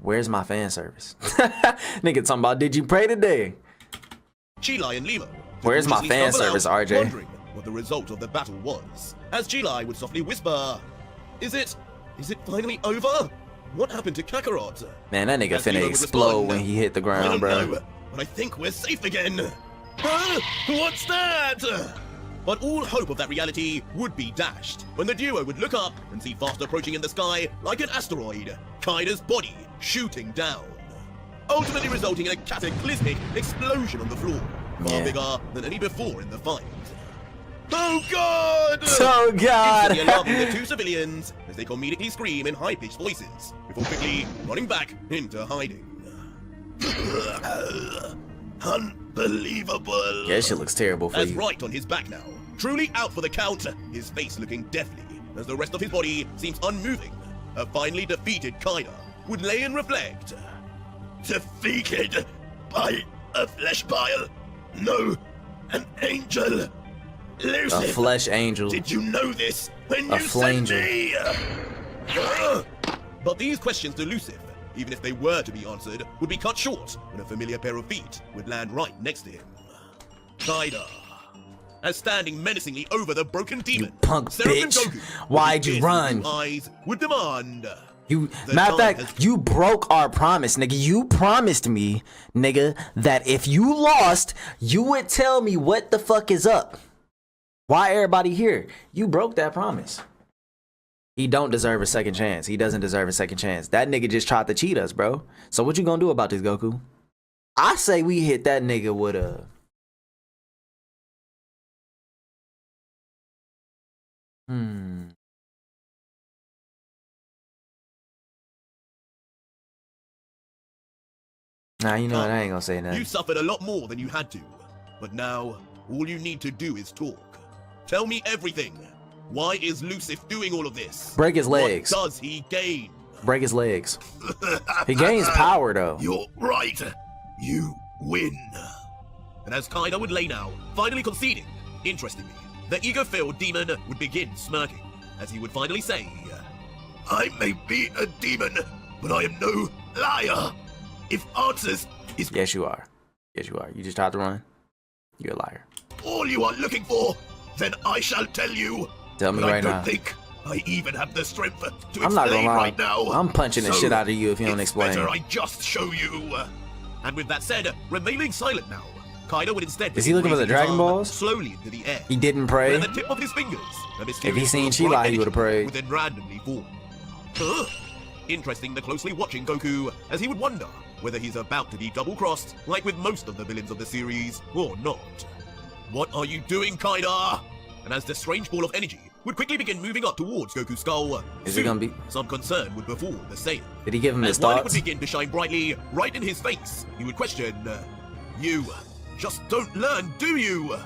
Speaker 2: Where's my fan service? Nigga talking about, did you pray today?
Speaker 1: Chile and Limo.
Speaker 2: Where's my fan service, RJ?
Speaker 1: Wondering what the result of the battle was, as Chile would softly whisper, Is it finally over? What happened to Kakarot?
Speaker 2: Man, that nigga
Speaker 1: As
Speaker 2: finna
Speaker 1: Limo would
Speaker 2: explode
Speaker 1: respond,
Speaker 2: when he hit the
Speaker 1: I
Speaker 2: ground,
Speaker 1: don't
Speaker 2: bro.
Speaker 1: know, but I think we're safe again. Huh? What's that? But all hope of that reality would be dashed when the duo would look up and see fast approaching in the sky like an asteroid, Kaida's body shooting down, ultimately resulting in a cataclysmic explosion on the floor, far bigger than any before in the fight. Oh God!
Speaker 2: Oh God!
Speaker 1: Instantly alarming the two civilians as they comedically scream in high-pitched voices before quickly running back into hiding. Unbelievable!
Speaker 2: Yeah, that shit looks terrible for
Speaker 1: As
Speaker 2: you.
Speaker 1: right on his back now, truly out for the count, his face looking deathly as the rest of his body seems unmoving. A finally defeated Kaida would lay and reflect. Defeated by a flesh pile? No, an angel.
Speaker 2: A
Speaker 1: Lucifer,
Speaker 2: flesh angel.
Speaker 1: did you know this when
Speaker 2: A
Speaker 1: you sent
Speaker 2: flangel.
Speaker 1: me? But these questions to Lucifer, even if they were to be answered, would be cut short when a familiar pair of feet would land right next to him. Kaida, as standing menacingly over the broken demon,
Speaker 2: punk
Speaker 1: Seraphim
Speaker 2: bitch.
Speaker 1: Goku,
Speaker 2: Why'd
Speaker 1: with
Speaker 2: you
Speaker 1: his
Speaker 2: run?
Speaker 1: blue eyes would demand.
Speaker 2: You,
Speaker 1: The
Speaker 2: matter of
Speaker 1: time
Speaker 2: fact,
Speaker 1: has-
Speaker 2: you broke our promise, nigga. You promised me, nigga, that if you lost, you would tell me what the fuck is up. Why everybody here? You broke that promise. He don't deserve a second chance. He doesn't deserve a second chance. That nigga just tried to cheat us, bro. So what you gonna do about this, Goku? I say we hit that nigga with a... Nah, you know what? I ain't gonna say nothing.
Speaker 1: You suffered a lot more than you had to, but now all you need to do is talk. Tell me everything. Why is Lucifer doing all of this?
Speaker 2: Break his legs.
Speaker 1: What does he gain?
Speaker 2: Break his legs. He gains power, though.
Speaker 1: You're right. You win. And as Kaida would lay now, finally conceding, interestingly, the ego-filled demon would begin smirking, as he would finally say, I may be a demon, but I am no liar. If answers is
Speaker 2: Yes, you are. Yes, you are. You just tried to run. You're a liar.
Speaker 1: all you are looking for, then I shall tell you.
Speaker 2: Tell me
Speaker 1: But I
Speaker 2: right
Speaker 1: don't
Speaker 2: now.
Speaker 1: think I even have the strength to
Speaker 2: I'm not
Speaker 1: explain
Speaker 2: gonna lie.
Speaker 1: right now.
Speaker 2: I'm punching the
Speaker 1: So
Speaker 2: shit out of you if you don't
Speaker 1: it's
Speaker 2: explain.
Speaker 1: better I just show you. And with that said, remaining silent now, Kaida would instead
Speaker 2: Is he looking for the
Speaker 1: raising his
Speaker 2: Dragon
Speaker 1: arm
Speaker 2: Balls?
Speaker 1: slowly into the air.
Speaker 2: He didn't pray.
Speaker 1: At the tip of his fingers, a
Speaker 2: If
Speaker 1: mysterious
Speaker 2: he seen
Speaker 1: ball of
Speaker 2: Chila,
Speaker 1: bright
Speaker 2: he would've
Speaker 1: energy
Speaker 2: prayed.
Speaker 1: would then randomly form. Huh? Interesting the closely watching Goku, as he would wonder whether he's about to be double-crossed, like with most of the villains of the series, or not. What are you doing, Kaida? And as the strange ball of energy would quickly begin moving up towards Goku's skull,
Speaker 2: Is he gonna be-
Speaker 1: some concern would befall the Saiyan.
Speaker 2: Did he give him his
Speaker 1: As while it would
Speaker 2: thoughts?
Speaker 1: begin to shine brightly right in his face, he would question, you just don't learn, do you?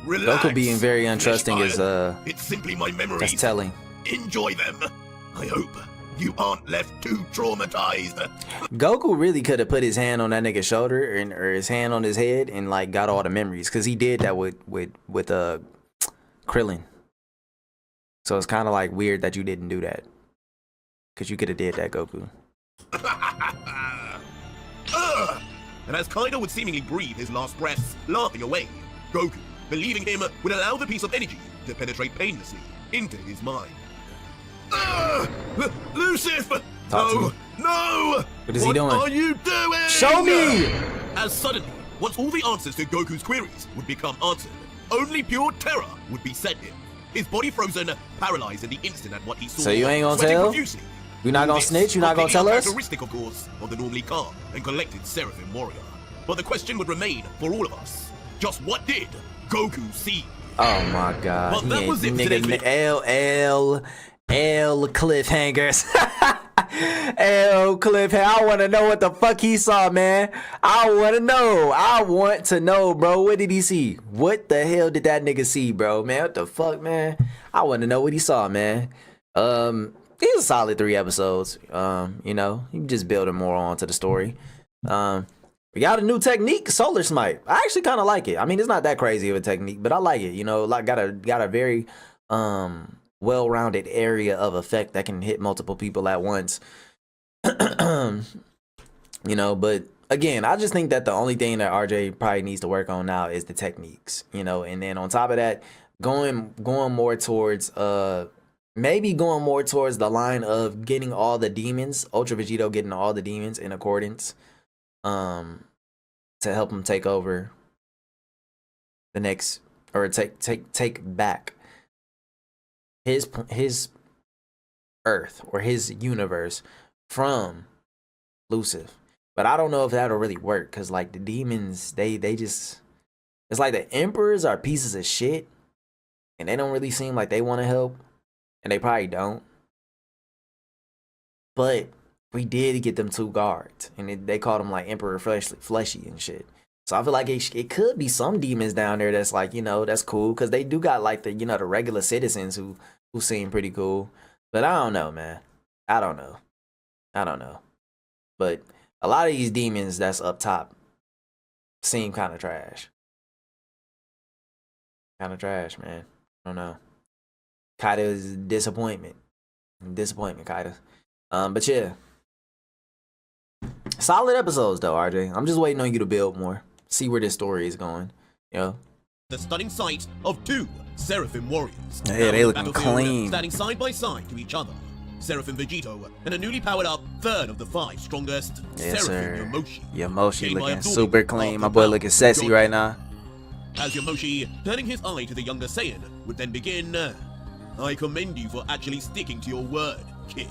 Speaker 1: Relax.
Speaker 2: Goku being very untrusting is,
Speaker 1: It's simply my memories.
Speaker 2: that's telling.
Speaker 1: Enjoy them. I hope you aren't left too traumatized.
Speaker 2: Goku really could have put his hand on that nigga's shoulder or his hand on his head and like got all the memories, because he did that with Krillin. So it's kind of like weird that you didn't do that, because you could have did that, Goku.
Speaker 1: And as Kaido would seemingly breathe his last breaths, laughing away, Goku, believing him, would allow the piece of energy to penetrate painlessly into his mind. Lucifer!
Speaker 2: Talk to
Speaker 1: No!
Speaker 2: me.
Speaker 1: No!
Speaker 2: What is he doing?
Speaker 1: What are you doing?
Speaker 2: Show me!
Speaker 1: As suddenly, once all the answers to Goku's queries would become answered, only pure terror would be set him. His body frozen, paralyzed in the instant at what he saw.
Speaker 2: So you ain't gonna
Speaker 1: sweating
Speaker 2: tell?
Speaker 1: profusely.
Speaker 2: You not
Speaker 1: All
Speaker 2: gonna
Speaker 1: this
Speaker 2: snitch? You not gonna
Speaker 1: completely
Speaker 2: tell us?
Speaker 1: Characteristic, of course, of the normally calm and collected Seraphim warrior. But the question would remain for all of us: just what did Goku see?
Speaker 2: Oh my God.
Speaker 1: Well, that was it for today's
Speaker 2: Nigga,
Speaker 1: video.
Speaker 2: L cliffhangers. Hey, Cliff, hey, I want to know what the fuck he saw, man. I want to know, bro. What did he see? What the hell did that nigga see, bro? Man, what the fuck, man? I want to know what he saw, man. These are solid 3 episodes. You know, you can just build more onto the story. We got a new technique, Solar Smite. I actually kind of like it. I mean, it's not that crazy of a technique, but I like it. You know, like got a very well-rounded area of effect that can hit multiple people at once. You know, but again, I just think that the only thing that RJ probably needs to work on now is the techniques. You know, and then on top of that, going more towards maybe going more towards the line of getting all the demons, Ultra Vegito getting all the demons in accordance. To help him take over the next, or take back his Earth or his universe from Lucifer. But I don't know if that'll really work, because like the demons, they just, it's like the emperors are pieces of shit and they don't really seem like they want to help, and they probably don't. But we did get them 2 guards, and they called them like Emperor Fleshy and shit. So I feel like it could be some demons down there that's like, you know, that's cool, because they do got like the, you know, the regular citizens who seem pretty cool. But I don't know, man. I don't know. But a lot of these demons that's up top seem kind of trash. Kind of trash, man. I don't know. Kaida's disappointment. Disappointment, Kaida. But yeah. Solid episodes though, RJ. I'm just waiting on you to build more. See where this story is going. You know?
Speaker 1: The stunning sight of 2 Seraphim warriors.
Speaker 2: Yeah, they looking clean.
Speaker 1: Standing side by side to each other. Seraphim Vegito and a newly powered up 3rd of the 5 strongest,
Speaker 2: yes,
Speaker 1: Seraphim
Speaker 2: sir.
Speaker 1: Yomoshi.
Speaker 2: Yomoshi looking super clean. My boy looking sexy right now.
Speaker 1: As Yomoshi, turning his eye to the younger Saiyan, would then begin, I commend you for actually sticking to your word, kid.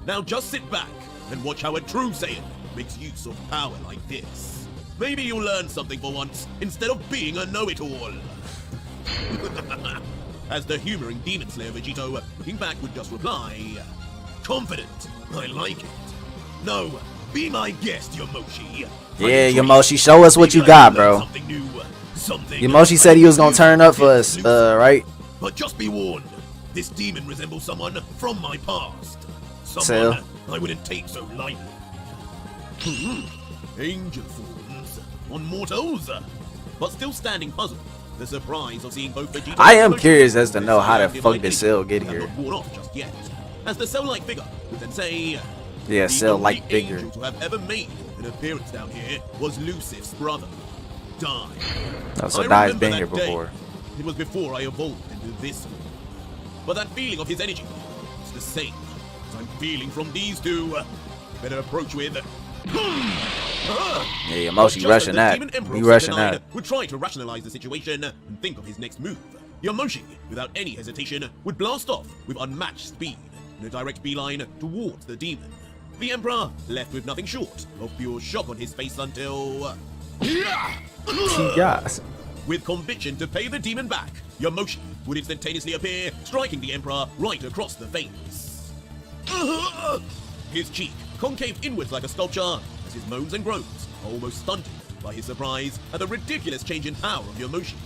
Speaker 1: Now just sit back and watch how a true Saiyan makes use of power like this. Maybe you'll learn something for once, instead of being a know-it-all. As the humoring Demon Slayer Vegito, looking back, would just reply, confident, I like it. Now, be my guest, Yomoshi.
Speaker 2: Yeah, Yomoshi, show us what you got, bro.
Speaker 1: Something new, something
Speaker 2: Yomoshi said he was gonna turn up for us, right?
Speaker 1: But just be warned, this demon resembles someone from my past. Someone I wouldn't take so lightly. Angel forms on mortals. But still standing puzzled, the surprise of seeing both Vegeta
Speaker 2: I am curious as to know how the fuck did Cell get here.
Speaker 1: Not worn off just yet. As the Cell-like figure would then say,
Speaker 2: yeah, Cell-like
Speaker 1: the only
Speaker 2: figure.
Speaker 1: angel to have ever made an appearance down here was Lucifer's brother, Dai.
Speaker 2: Oh, so
Speaker 1: I
Speaker 2: Dai's
Speaker 1: remember
Speaker 2: been
Speaker 1: that
Speaker 2: here
Speaker 1: day.
Speaker 2: before.
Speaker 1: It was before I evolved into this form. But that feeling of his energy is the same as I'm feeling from these 2. Better approach with.
Speaker 2: Yeah, Yomoshi rushing that. He rushing that.
Speaker 1: Would try to rationalize the situation and think of his next move. Yomoshi, without any hesitation, would blast off with unmatched speed in a direct beeline towards the demon. The Emperor left with nothing short of pure shock on his face until.
Speaker 2: Yes.
Speaker 1: With conviction to pay the demon back, Yomoshi would instantaneously appear, striking the Emperor right across the face. His cheek concave inwards like a sculpture, as his moans and groans are almost stunted by his surprise at the ridiculous change in power of Yomoshi.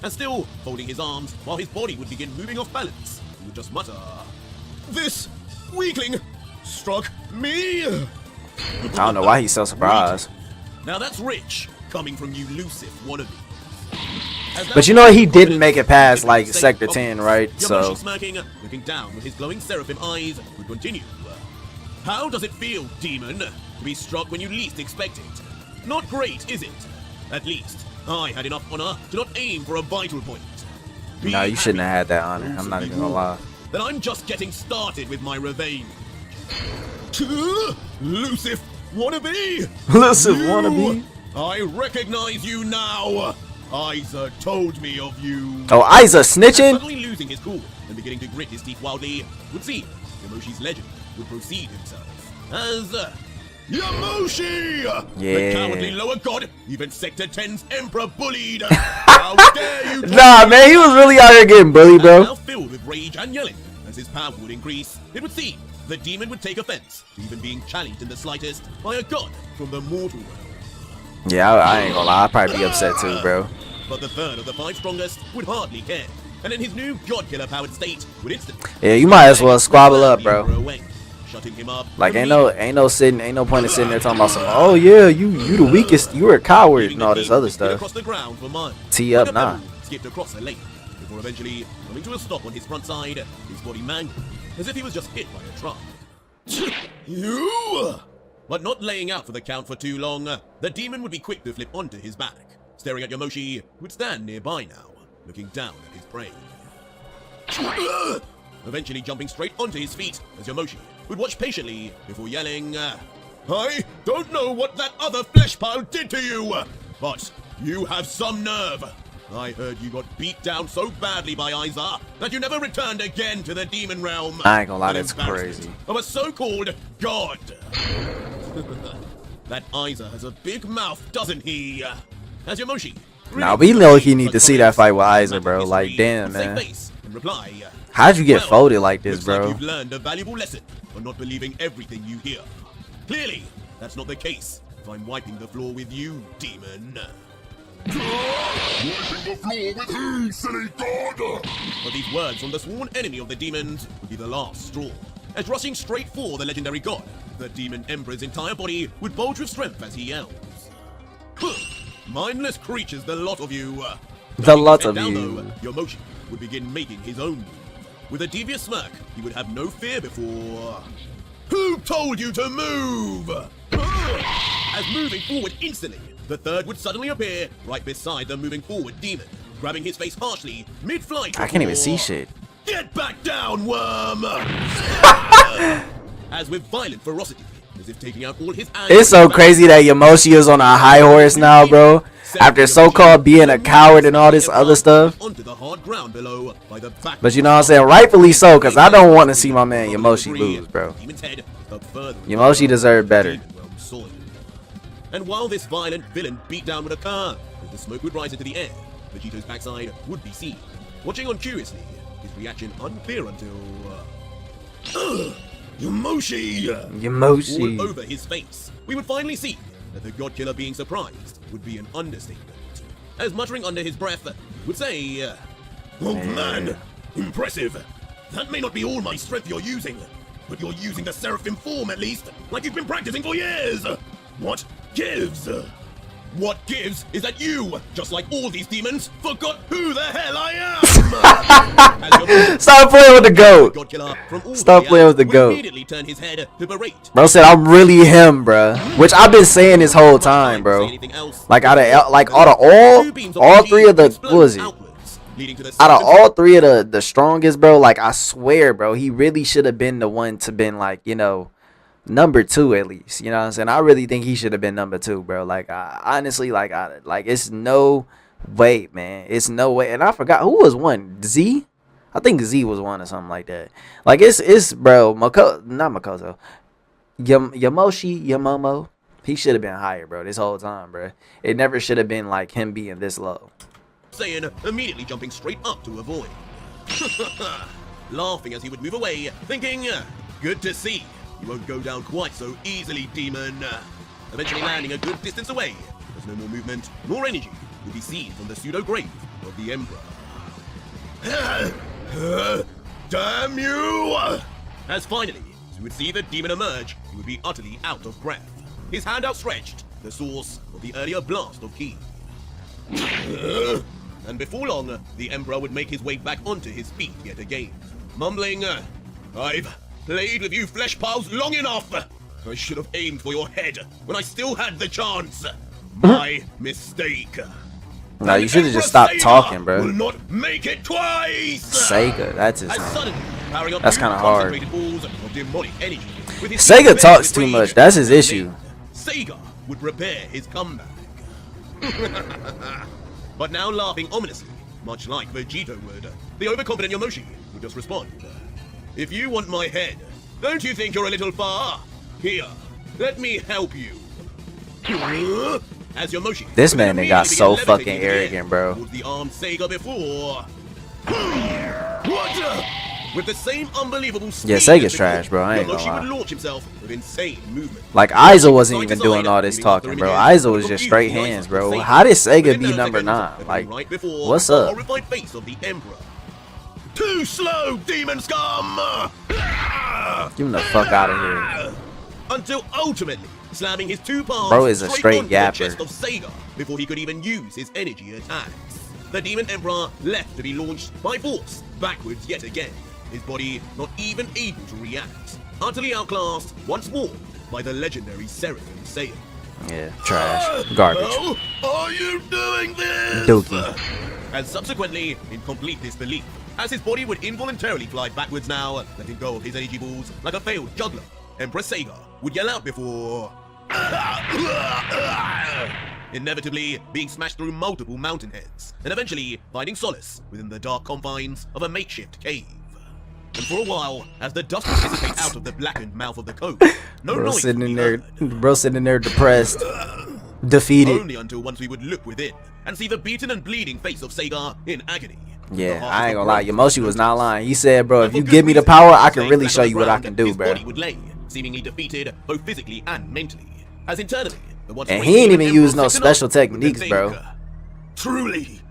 Speaker 1: And still folding his arms while his body would begin moving off balance, he would just mutter, "This weakling struck me!"
Speaker 2: I don't know why he's so surprised.
Speaker 1: Now that's rich, coming from you Lucifer wannabe.
Speaker 2: But you know he didn't make it past like Sector 10, right? So
Speaker 1: Yomoshi smirking, looking down with his glowing seraphim eyes, would continue. How does it feel, demon, to be struck when you least expect it? Not great, is it? At least, I had enough honor to not aim for a vital point.
Speaker 2: no, you shouldn't have had that honor. I'm not even gonna lie.
Speaker 1: Then I'm just getting started with my revenge. Lucifer wannabe!
Speaker 2: Lucifer wannabe?
Speaker 1: I recognize you now! Isa told me of you.
Speaker 2: Oh, Isa snitching?
Speaker 1: Suddenly losing his cool and beginning to grit his teeth wildly, would seem Yamoshi's legend would proceed himself as Yamoshi!
Speaker 2: Yeah.
Speaker 1: The cowardly lower god, even Sector 10's Emperor bullied! How dare you!
Speaker 2: Nah, man, he was really out here getting bullied,
Speaker 1: Now
Speaker 2: bro.
Speaker 1: filled with rage and yelling, as his power would increase, it would seem the demon would take offense to even being challenged in the slightest by a god from the mortal realm.
Speaker 2: Yeah, I ain't gonna lie. I'd probably be upset too, bro.
Speaker 1: But the third of the 5 strongest would hardly care, and in his new god killer powered state would instantly.
Speaker 2: Yeah, you might as well squabble up, bro.
Speaker 1: Away, shutting him up.
Speaker 2: Like ain't no point in sitting there talking about some. Oh yeah, you the weakest. You were a coward and all this other stuff.
Speaker 1: Across the ground for miles.
Speaker 2: Tee up, nah.
Speaker 1: Skipped across a lake before eventually coming to a stop on his front side, his body mangled as if he was just hit by a truck. You! But not laying out for the count for too long, the demon would be quick to flip onto his back, staring at Yamoshi, who would stand nearby now, looking down at his prey. Eventually jumping straight onto his feet as Yamoshi would watch patiently before yelling, I don't know what that other flesh pile did to you, but you have some nerve. I heard you got beat down so badly by Isa that you never returned again to the demon realm.
Speaker 2: I ain't gonna lie,
Speaker 1: An
Speaker 2: that's
Speaker 1: embarrassment
Speaker 2: crazy.
Speaker 1: Of a so-called god. That Isa has a big mouth, doesn't he? As Yamoshi.
Speaker 2: Now we low-key need to see that fight with Isa, bro. Like, damn, man.
Speaker 1: Reply,
Speaker 2: How'd you get
Speaker 1: well,
Speaker 2: folded like this,
Speaker 1: looks like
Speaker 2: bro?
Speaker 1: you've learned a valuable lesson for not believing everything you hear. Clearly, that's not the case if I'm wiping the floor with you, demon.
Speaker 3: Wiping the floor with who, silly god?
Speaker 1: But these words from the sworn enemy of the demons would be the last straw. As rushing straight for the legendary god, the demon emperor's entire body would bulge with strength as he yells. Mindless creatures, the lot of you.
Speaker 2: The lot of
Speaker 1: Down,
Speaker 2: you.
Speaker 1: though, Yamoshi would begin making his own move. With a devious smirk, he would have no fear before... Who told you to move? As moving forward instantly, the third would suddenly appear right beside the moving forward demon, grabbing his face harshly, mid-flight.
Speaker 2: I can't even see
Speaker 1: before-
Speaker 2: shit.
Speaker 1: Get back down, worm! As with violent ferocity, as if taking out all his anger.
Speaker 2: It's so crazy that Yamoshi is on a high horse now, bro. After so-called being a coward and all this other stuff.
Speaker 1: Onto the hard ground below by the back.
Speaker 2: But you know what I'm saying? Rightfully so, because I don't want to see my man Yamoshi lose, bro.
Speaker 1: Demon's head up further
Speaker 2: Yamoshi deserved better.
Speaker 1: demon realm soil. And while this violent villain beat down would occur, as the smoke would rise into the air, Vegito's backside would be seen. Watching on curiously, his reaction unclear until... Yamoshi!
Speaker 2: Yamoshi.
Speaker 1: All over his face. We would finally see that the god killer being surprised would be an understatement. As muttering under his breath, would say, Oh man, impressive. That may not be all my strength you're using, but you're using the seraphim form at least, like you've been practicing for years. What gives? What gives is that you, just like all these demons, forgot who the hell I am!
Speaker 2: Stop playing with the goat.
Speaker 1: God killer from all
Speaker 2: Stop playing with the
Speaker 1: would
Speaker 2: goat.
Speaker 1: immediately turn his head to berate.
Speaker 2: Bro said I'm really him, bro. Which I've been saying this whole time, bro. Like out of all three of the what was it? Out of all three of the strongest, bro, like I swear, bro, he really should have been the one to been like, you know, number 2 at least. You know what I'm saying? I really think he should have been number 2, bro. Like honestly, like it's no way, man. It's no way. And I forgot who was one. Z? I think Z was one or something like that. Like it's bro, not Makoto. Yamoshi, Yamomo. He should have been higher, bro, this whole time, bro. It never should have been like him being this low.
Speaker 1: Saying, immediately jumping straight up to avoid. Laughing as he would move away, thinking, good to see. You won't go down quite so easily, demon. Eventually landing a good distance away, as no more movement nor energy would be seen from the pseudo-grave of the Emperor. Damn you! As finally, as we would see the demon emerge, he would be utterly out of breath. His hand outstretched, the source of the earlier blast of ki. And before long, the Emperor would make his way back onto his feet yet again, mumbling, I've played with you flesh piles long enough! I should have aimed for your head when I still had the chance! My mistake!
Speaker 2: No, you should have just stopped talking, bro.
Speaker 1: Will not make it twice!
Speaker 2: Sega, that's his
Speaker 1: As
Speaker 2: name.
Speaker 1: suddenly, powering up
Speaker 2: That's
Speaker 1: two
Speaker 2: kinda hard.
Speaker 1: concentrated balls of demonic energy, with his
Speaker 2: Sega
Speaker 1: teeth
Speaker 2: talks
Speaker 1: red
Speaker 2: too
Speaker 1: with
Speaker 2: much.
Speaker 1: rage,
Speaker 2: That's his issue.
Speaker 1: Sega would prepare his comeback. But now laughing ominously, much like Vegito would, the overconfident Yamoshi would just respond. If you want my head, don't you think you're a little far? Here, let me help you. As Yamoshi,
Speaker 2: This man
Speaker 1: would
Speaker 2: they got so
Speaker 1: immediately
Speaker 2: fucking
Speaker 1: levitate into the air
Speaker 2: arrogant, bro.
Speaker 1: towards the armed Sega before. What? With the same unbelievable speed
Speaker 2: Yeah, Sega's trash, bro. I ain't gonna
Speaker 1: Yomoshi
Speaker 2: lie.
Speaker 1: would launch himself with insane movement.
Speaker 2: Like Aizo wasn't even doing all this talking, bro. Aizo was just straight hands, bro. How did Sega be number 9? Like, what's
Speaker 1: The
Speaker 2: up?
Speaker 1: horrified face of the Emperor. Too slow, demon scum!
Speaker 2: Get him the fuck out of here.
Speaker 1: Until ultimately slamming his two palms
Speaker 2: Bro is a straight
Speaker 1: onto the
Speaker 2: yapper.
Speaker 1: chest of Sega before he could even use his energy attacks. The Demon Emperor left to be launched by force backwards yet again, his body not even able to react, utterly outclassed once more by the legendary Seraphim Saiyan.
Speaker 2: Yeah, trash. Garbage.
Speaker 1: How are you doing this?
Speaker 2: Dookie.
Speaker 1: And subsequently, in complete disbelief, as his body would involuntarily fly backwards now, letting go of his energy balls like a failed juggler, Emperor Sega would yell out before inevitably being smashed through multiple mountain heads, and eventually finding solace within the dark confines of a makeshift cave. And for a while, as the dust would dissipate out of the blackened mouth of the cove, no
Speaker 2: Bro
Speaker 1: noise
Speaker 2: sitting
Speaker 1: would
Speaker 2: in
Speaker 1: be
Speaker 2: there,
Speaker 1: heard.
Speaker 2: bro sitting in there depressed, defeated.
Speaker 1: Only until once we would look within and see the beaten and bleeding face of Sega in agony.
Speaker 2: Yeah, I ain't gonna lie. Yomoshi was not lying. He said, bro, if you give me the power, I can really show you what I can do,
Speaker 1: his
Speaker 2: bro.
Speaker 1: body would lay, seemingly defeated both physically and mentally, as internally the once
Speaker 2: And
Speaker 1: great
Speaker 2: he ain't
Speaker 1: demon
Speaker 2: even
Speaker 1: emperor
Speaker 2: used no
Speaker 1: flipped it up
Speaker 2: special
Speaker 1: with the
Speaker 2: techniques, bro.
Speaker 1: thing. Truly,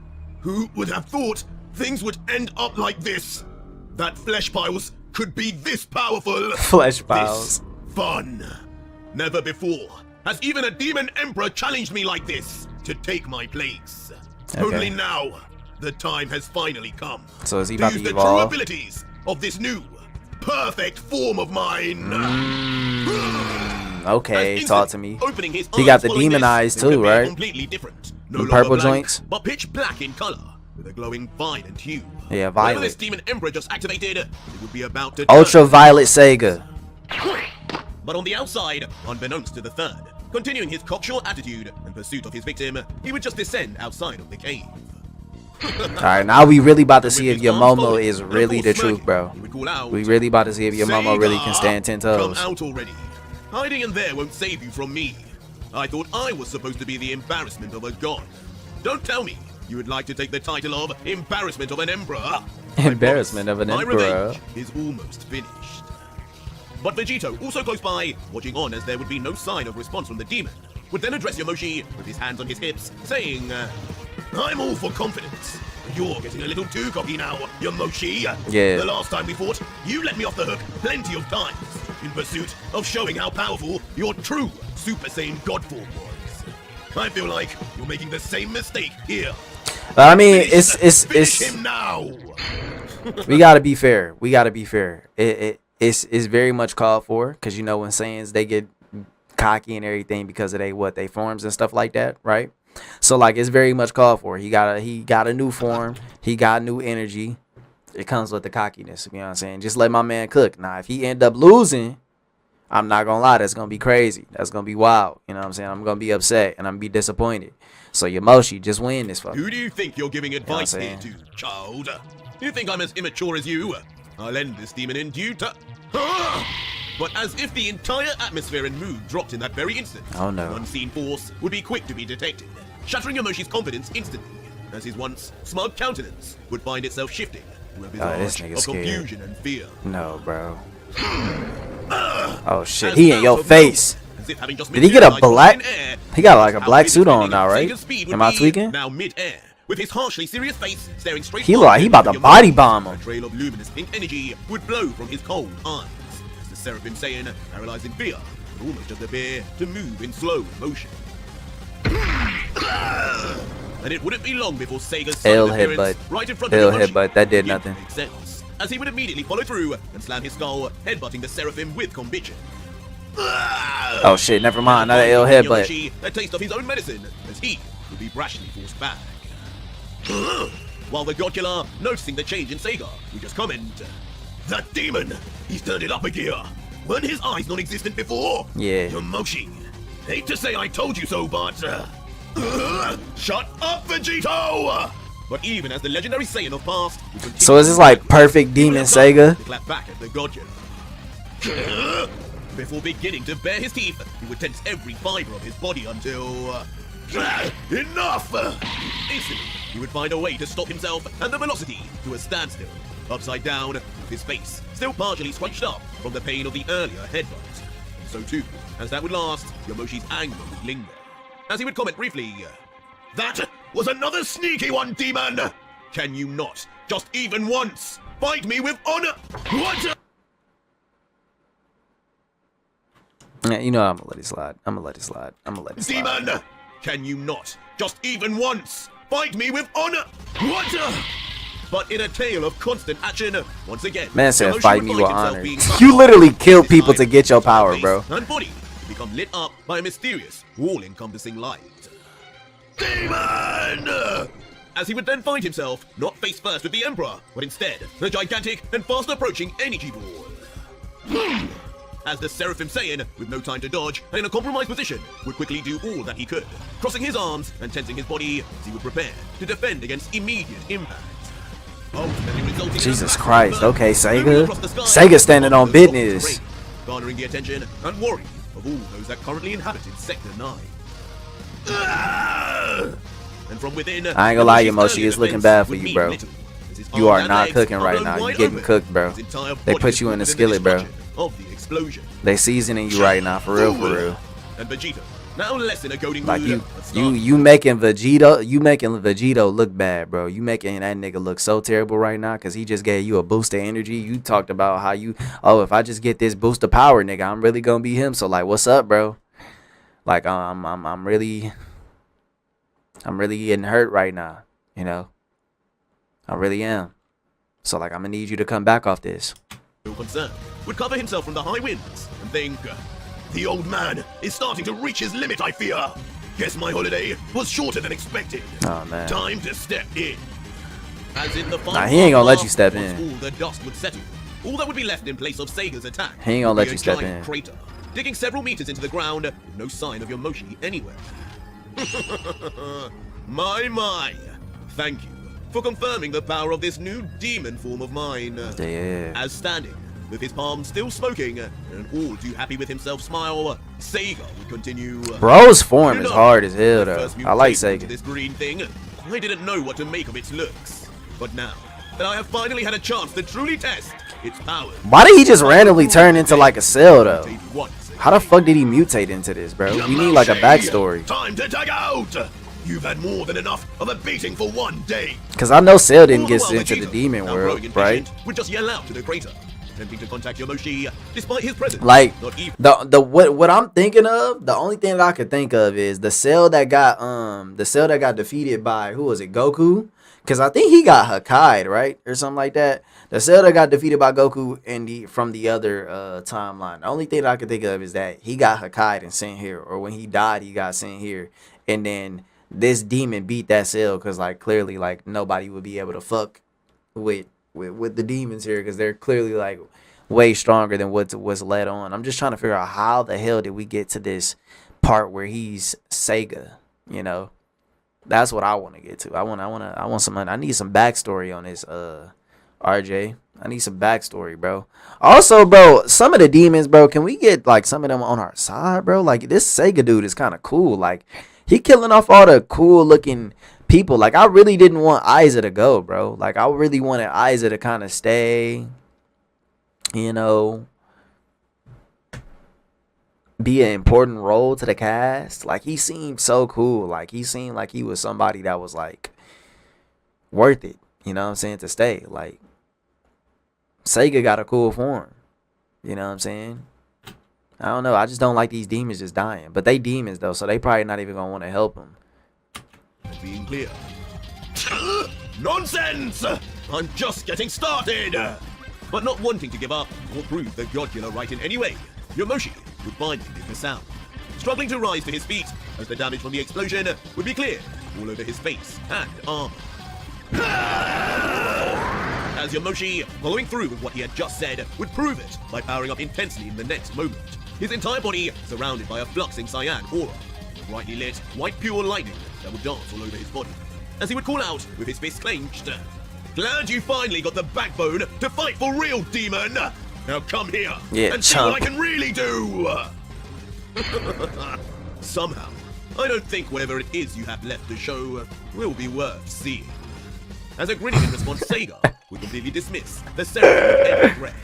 Speaker 1: who would have thought things would end up like this? That flesh piles could be this powerful.
Speaker 2: Flesh piles.
Speaker 1: This fun. Never before has even a demon emperor challenged me like this to take my place.
Speaker 2: Okay.
Speaker 1: Only now, the time has finally come.
Speaker 2: So is he
Speaker 1: to
Speaker 2: about
Speaker 1: use
Speaker 2: to
Speaker 1: the true
Speaker 2: evolve?
Speaker 1: abilities of this new, perfect form of mine.
Speaker 2: Okay,
Speaker 1: As
Speaker 2: talk to me.
Speaker 1: opening his
Speaker 2: He got the
Speaker 1: following
Speaker 2: demon
Speaker 1: this,
Speaker 2: eyes
Speaker 1: they would
Speaker 2: too,
Speaker 1: appear
Speaker 2: right?
Speaker 1: Completely different. No
Speaker 2: The
Speaker 1: longer
Speaker 2: purple
Speaker 1: blank,
Speaker 2: joints?
Speaker 1: but pitch black in color, with a glowing violet hue.
Speaker 2: Yeah,
Speaker 1: Whatever this
Speaker 2: violet.
Speaker 1: demon emperor just activated, it would be about to
Speaker 2: Ultraviolet Sega.
Speaker 1: But on the outside, unbeknownst to the third, continuing his cocksure attitude in pursuit of his victim, he would just descend outside of the cave.
Speaker 2: Alright, now we really about to
Speaker 1: With
Speaker 2: see if
Speaker 1: his
Speaker 2: your
Speaker 1: arms
Speaker 2: Momo
Speaker 1: folded
Speaker 2: is
Speaker 1: and
Speaker 2: really
Speaker 1: full
Speaker 2: the
Speaker 1: smirking,
Speaker 2: truth, bro.
Speaker 1: he would call out,
Speaker 2: We really about to see if your Momo really can stand 10
Speaker 1: Come
Speaker 2: toes.
Speaker 1: out already. Hiding in there won't save you from me. I thought I was supposed to be the embarrassment of a god. Don't tell me you would like to take the title of embarrassment of an emperor.
Speaker 2: Embarrassment of an
Speaker 1: My
Speaker 2: emperor.
Speaker 1: revenge is almost finished. But Vegito, also close by, watching on as there would be no sign of response from the demon, would then address Yomoshi with his hands on his hips, saying, I'm all for confidence. You're getting a little too cocky now, Yomoshi.
Speaker 2: Yeah.
Speaker 1: The last time we fought, you let me off the hook plenty of times in pursuit of showing how powerful your true Super Saiyan God form was. I feel like you're making the same mistake here.
Speaker 2: But I mean,
Speaker 1: Finish
Speaker 2: it's
Speaker 1: him now.
Speaker 2: we gotta be fair. We gotta be fair. It's very much called for, because you know when Saiyans they get cocky and everything because of they forms and stuff like that, right? So like it's very much called for. He got a new form. He got new energy. It comes with the cockiness. You know what I'm saying? Just let my man cook. Now if he end up losing, I'm not gonna lie. That's gonna be crazy. That's gonna be wild. You know what I'm saying? I'm gonna be upset and I'm gonna be disappointed. So Yomoshi, just win this fucker.
Speaker 1: Who do you think you're giving advice
Speaker 2: what I'm
Speaker 1: here to, child? You think I'm as immature as you? I'll end this demon in due time. But as if the entire atmosphere and mood dropped in that very instant,
Speaker 2: Oh, no.
Speaker 1: an unseen force would be quick to be detected, shattering Yomoshi's confidence instantly, as his once smug countenance would find itself shifting to a
Speaker 2: this
Speaker 1: visage
Speaker 2: nigga
Speaker 1: of
Speaker 2: scared.
Speaker 1: confusion and fear.
Speaker 2: No, bro. Oh shit,
Speaker 1: As
Speaker 2: he in
Speaker 1: out
Speaker 2: your
Speaker 1: of
Speaker 2: face.
Speaker 1: nowhere, as if having just
Speaker 2: Did he get a
Speaker 1: materialized from
Speaker 2: black?
Speaker 1: thin air,
Speaker 2: He got like a
Speaker 1: how
Speaker 2: black
Speaker 1: his
Speaker 2: suit on
Speaker 1: feeling
Speaker 2: now,
Speaker 1: of
Speaker 2: right?
Speaker 1: Sega's speed would
Speaker 2: Am I
Speaker 1: be
Speaker 2: tweaking?
Speaker 1: Now mid-air, with his harshly serious face staring straight
Speaker 2: He look like he about to
Speaker 1: Yomoshi.
Speaker 2: body bomb him.
Speaker 1: A trail of luminous pink energy would blow from his cold eyes, as the Seraphim Saiyan, paralyzed in fear, would almost just appear to move in slow motion. And it wouldn't be long before Sega's
Speaker 2: L
Speaker 1: sudden appearance
Speaker 2: headbutt.
Speaker 1: right in front
Speaker 2: L
Speaker 1: of Yomoshi
Speaker 2: headbutt, that did
Speaker 1: began to
Speaker 2: nothing.
Speaker 1: make sense, as he would immediately follow through and slam his skull, headbutting the Seraphim with conviction.
Speaker 2: Oh shit, never mind. Another L headbutt.
Speaker 1: Yomoshi a taste of his own medicine, as he would be brashly forced back. While the God Killer, noticing the change in Sega, would just comment, that demon, he's turned it up a gear. Weren't his eyes non-existent before?
Speaker 2: Yeah.
Speaker 1: Yomoshi, hate to say I told you so, but... shut up, Vegito! But even as the legendary Saiyan of past... would continue
Speaker 2: So is this like perfect
Speaker 1: he would
Speaker 2: demon
Speaker 1: have time
Speaker 2: Sega?
Speaker 1: to clap back at the God Killer. Before beginning to bare his teeth, he would tense every fiber of his body until... enough! Instantly, he would find a way to stop himself and the velocity to a standstill. Upside down, with his face still partially scrunched up from the pain of the earlier headbutt. So too, as that would last, Yamoshi's anger would linger, as he would comment briefly, "That was another sneaky one, demon! Can you not, just even once, fight me with honor? What?"
Speaker 2: Yeah, you know I'm gonna let it slide. I'm gonna let it slide. I'm gonna let it slide.
Speaker 1: "Demon, can you not, just even once, fight me with honor? What?" But in a tale of constant action, once again,
Speaker 2: Man said
Speaker 1: Yamoshi
Speaker 2: fight
Speaker 1: would
Speaker 2: me
Speaker 1: find
Speaker 2: with
Speaker 1: himself
Speaker 2: honor.
Speaker 1: being
Speaker 2: You literally kill
Speaker 1: his
Speaker 2: people
Speaker 1: eyes,
Speaker 2: to get your
Speaker 1: his
Speaker 2: power,
Speaker 1: face,
Speaker 2: bro.
Speaker 1: And body become lit up by a mysterious, all-encompassing light. Demon! As he would then find himself not face first with the Emperor, but instead a gigantic and fast-approaching energy ball. As the Seraphim Saiyan, with no time to dodge and in a compromised position, would quickly do all that he could, crossing his arms and tensing his body as he would prepare to defend against immediate impact. Ultimately resulting in
Speaker 2: Jesus
Speaker 1: a
Speaker 2: Christ,
Speaker 1: burn,
Speaker 2: okay,
Speaker 1: moving
Speaker 2: Sega.
Speaker 1: across the sky,
Speaker 2: Sega standing on business.
Speaker 1: garnering the attention and worry of all those that currently inhabited Sector 9. And from within,
Speaker 2: I ain't gonna lie,
Speaker 1: Yamoshi's
Speaker 2: Yomoshi,
Speaker 1: earlier
Speaker 2: it's looking
Speaker 1: defense
Speaker 2: bad for
Speaker 1: would
Speaker 2: you,
Speaker 1: mean
Speaker 2: bro.
Speaker 1: little, as his
Speaker 2: You
Speaker 1: arms
Speaker 2: are
Speaker 1: and
Speaker 2: not
Speaker 1: legs
Speaker 2: cooking
Speaker 1: are
Speaker 2: right
Speaker 1: blown
Speaker 2: now. You're
Speaker 1: wide
Speaker 2: getting
Speaker 1: open.
Speaker 2: cooked, bro.
Speaker 1: His entire
Speaker 2: They
Speaker 1: body
Speaker 2: put
Speaker 1: is
Speaker 2: you in the
Speaker 1: within
Speaker 2: skillet, bro.
Speaker 1: destruction of the explosion.
Speaker 2: They seasoning you right now, for real, for real.
Speaker 1: And Vegito, now less in a goading
Speaker 2: Like
Speaker 1: mood,
Speaker 2: you making Vegito look bad, bro. You making that nigga look so terrible right now because he just gave you a boost of energy. You talked about how if I just get this boost of power, nigga, I'm really gonna be him. So like, what's up, bro? Like I'm really getting hurt right now, you know. I really am. So like, I'm gonna need you to come back off this.
Speaker 1: no concern, would cover himself from the high winds and think, "The old man is starting to reach his limit, I fear. Guess my holiday was shorter than expected.
Speaker 2: Oh man.
Speaker 1: Time to step in." As in the
Speaker 2: Nah, he ain't gonna let you step
Speaker 1: once
Speaker 2: in.
Speaker 1: all the dust would settle, all that would be left in place of Sega's attack
Speaker 2: He ain't gonna
Speaker 1: would
Speaker 2: let
Speaker 1: be
Speaker 2: you
Speaker 1: a
Speaker 2: step
Speaker 1: giant
Speaker 2: in.
Speaker 1: crater, digging several meters into the ground with no sign of Yamoshi anywhere. My. Thank you for confirming the power of this new demon form of mine.
Speaker 2: Yeah.
Speaker 1: As standing, with his palms still smoking, and an all too happy with himself smile, Sega would continue.
Speaker 2: Bro's form
Speaker 1: You
Speaker 2: is
Speaker 1: know,
Speaker 2: hard as hell
Speaker 1: when
Speaker 2: though.
Speaker 1: first
Speaker 2: I like
Speaker 1: mutated into
Speaker 2: Sega.
Speaker 1: this green thing, I didn't know what to make of its looks. But now that I have finally had a chance to truly test its powers.
Speaker 2: Why did he just randomly turn into like a cell though?
Speaker 1: mutate once
Speaker 2: How the fuck did he mutate into this, bro? We need like a backstory.
Speaker 1: Time to tag out! You've had more than enough of a beating for one day.
Speaker 2: Cause I know Cell didn't
Speaker 1: All the
Speaker 2: get
Speaker 1: while
Speaker 2: into the
Speaker 1: Vegito,
Speaker 2: demon
Speaker 1: now
Speaker 2: world,
Speaker 1: growing
Speaker 2: right?
Speaker 1: impatient, would just yell out to the crater, attempting to contact Yamoshi despite his presence.
Speaker 2: Like
Speaker 1: not even
Speaker 2: what I'm thinking of, the only thing that I could think of is the Cell that got defeated by, who was it, Goku? Cause I think he got Hakkai'd, right, or something like that. The Cell that got defeated by Goku from the other timeline. The only thing that I could think of is that he got Hakkai'd and sent here, or when he died, he got sent here, and then this demon beat that Cell because like clearly like nobody would be able to fuck with the demons here because they're clearly like way stronger than what was led on. I'm just trying to figure out how the hell did we get to this part where he's Sega, you know? That's what I want to get to. I need some backstory on this RJ. I need some backstory, bro. Also, bro, some of the demons, bro, can we get like some of them on our side, bro? Like this Sega dude is kind of cool. Like he killing off all the cool looking people. Like I really didn't want Aiza to go, bro. Like I really wanted Aiza to kind of stay, you know, be an important role to the cast. Like he seemed so cool. Like he seemed like he was somebody that was like worth it, you know what I'm saying, to stay. Like Sega got a cool form, you know what I'm saying? I don't know. I just don't like these demons just dying. But they demons, though, so they probably not even going to want to help them.
Speaker 1: being clear. Nonsense! I'm just getting started! But not wanting to give up or prove the God-killer right in any way, Yamoshi would finally make the sound, struggling to rise to his feet as the damage from the explosion would be clear all over his face and arm. As Yamoshi, following through with what he had just said, would prove it by powering up intensely in the next moment. His entire body surrounded by a fluxing cyan aura, brightly lit, white pure lightning that would dance all over his body. As he would call out with his fist clenched, "Glad you finally got the backbone to fight for real, demon! Now come here and see what I can really do!" Somehow, I don't think whatever it is you have left to show will be worth seeing. As a grinning in response, Sega would completely dismiss the ceremony with any regret.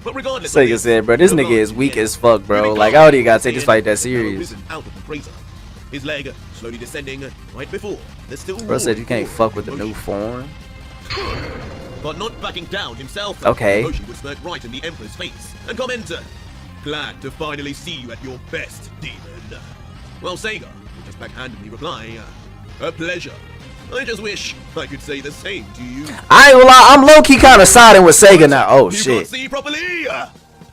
Speaker 1: But regardless
Speaker 2: Sega said, bro, this nigga is weak as fuck, bro. Like, I already gotta take this fight that serious.
Speaker 1: Out of the crater, his leg slowly descending right before the still.
Speaker 2: Bro said you can't fuck with the new form.
Speaker 1: But not backing down himself.
Speaker 2: Okay.
Speaker 1: Emoji would smirk right in the Emperor's face and comment, "Glad to finally see you at your best, demon." Well, Sega would just backhandedly reply, "A pleasure. I just wish I could say the same to you."
Speaker 2: I ain't gonna lie, I'm low-key kind of siding with Sega now. Oh,
Speaker 1: You
Speaker 2: shit.
Speaker 1: can't see properly.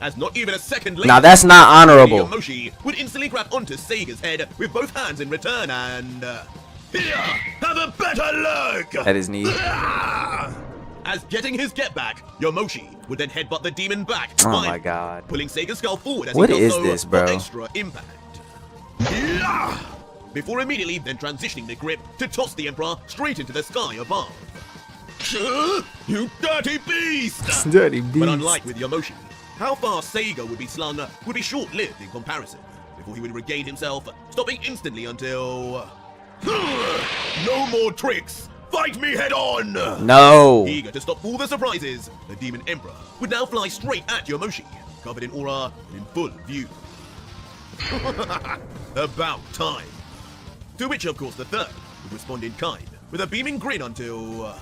Speaker 1: As not even a second later,
Speaker 2: Now, that's not honorable.
Speaker 1: Yomoshi would instantly grab onto Sega's head with both hands in return and... here, have a better look!
Speaker 2: At his knee.
Speaker 1: As getting his get back, Yomoshi would then headbutt the demon back.
Speaker 2: Oh my god.
Speaker 1: Pulling Sega's skull forward as
Speaker 2: What
Speaker 1: he does
Speaker 2: is
Speaker 1: so
Speaker 2: this, bro?
Speaker 1: for extra impact. Before immediately then transitioning the grip to toss the Emperor straight into the sky above. You dirty beast!
Speaker 2: Dirty beast.
Speaker 1: But unlike with Yomoshi, how far Sega would be slung would be short-lived in comparison, before he would regain himself, stopping instantly until... No more tricks! Fight me head on!
Speaker 2: No.
Speaker 1: Eager to stop all the surprises, the Demon Emperor would now fly straight at Yomoshi, covered in aura and in full view. About time. To which, of course, the third would respond in kind, with a beaming grin until...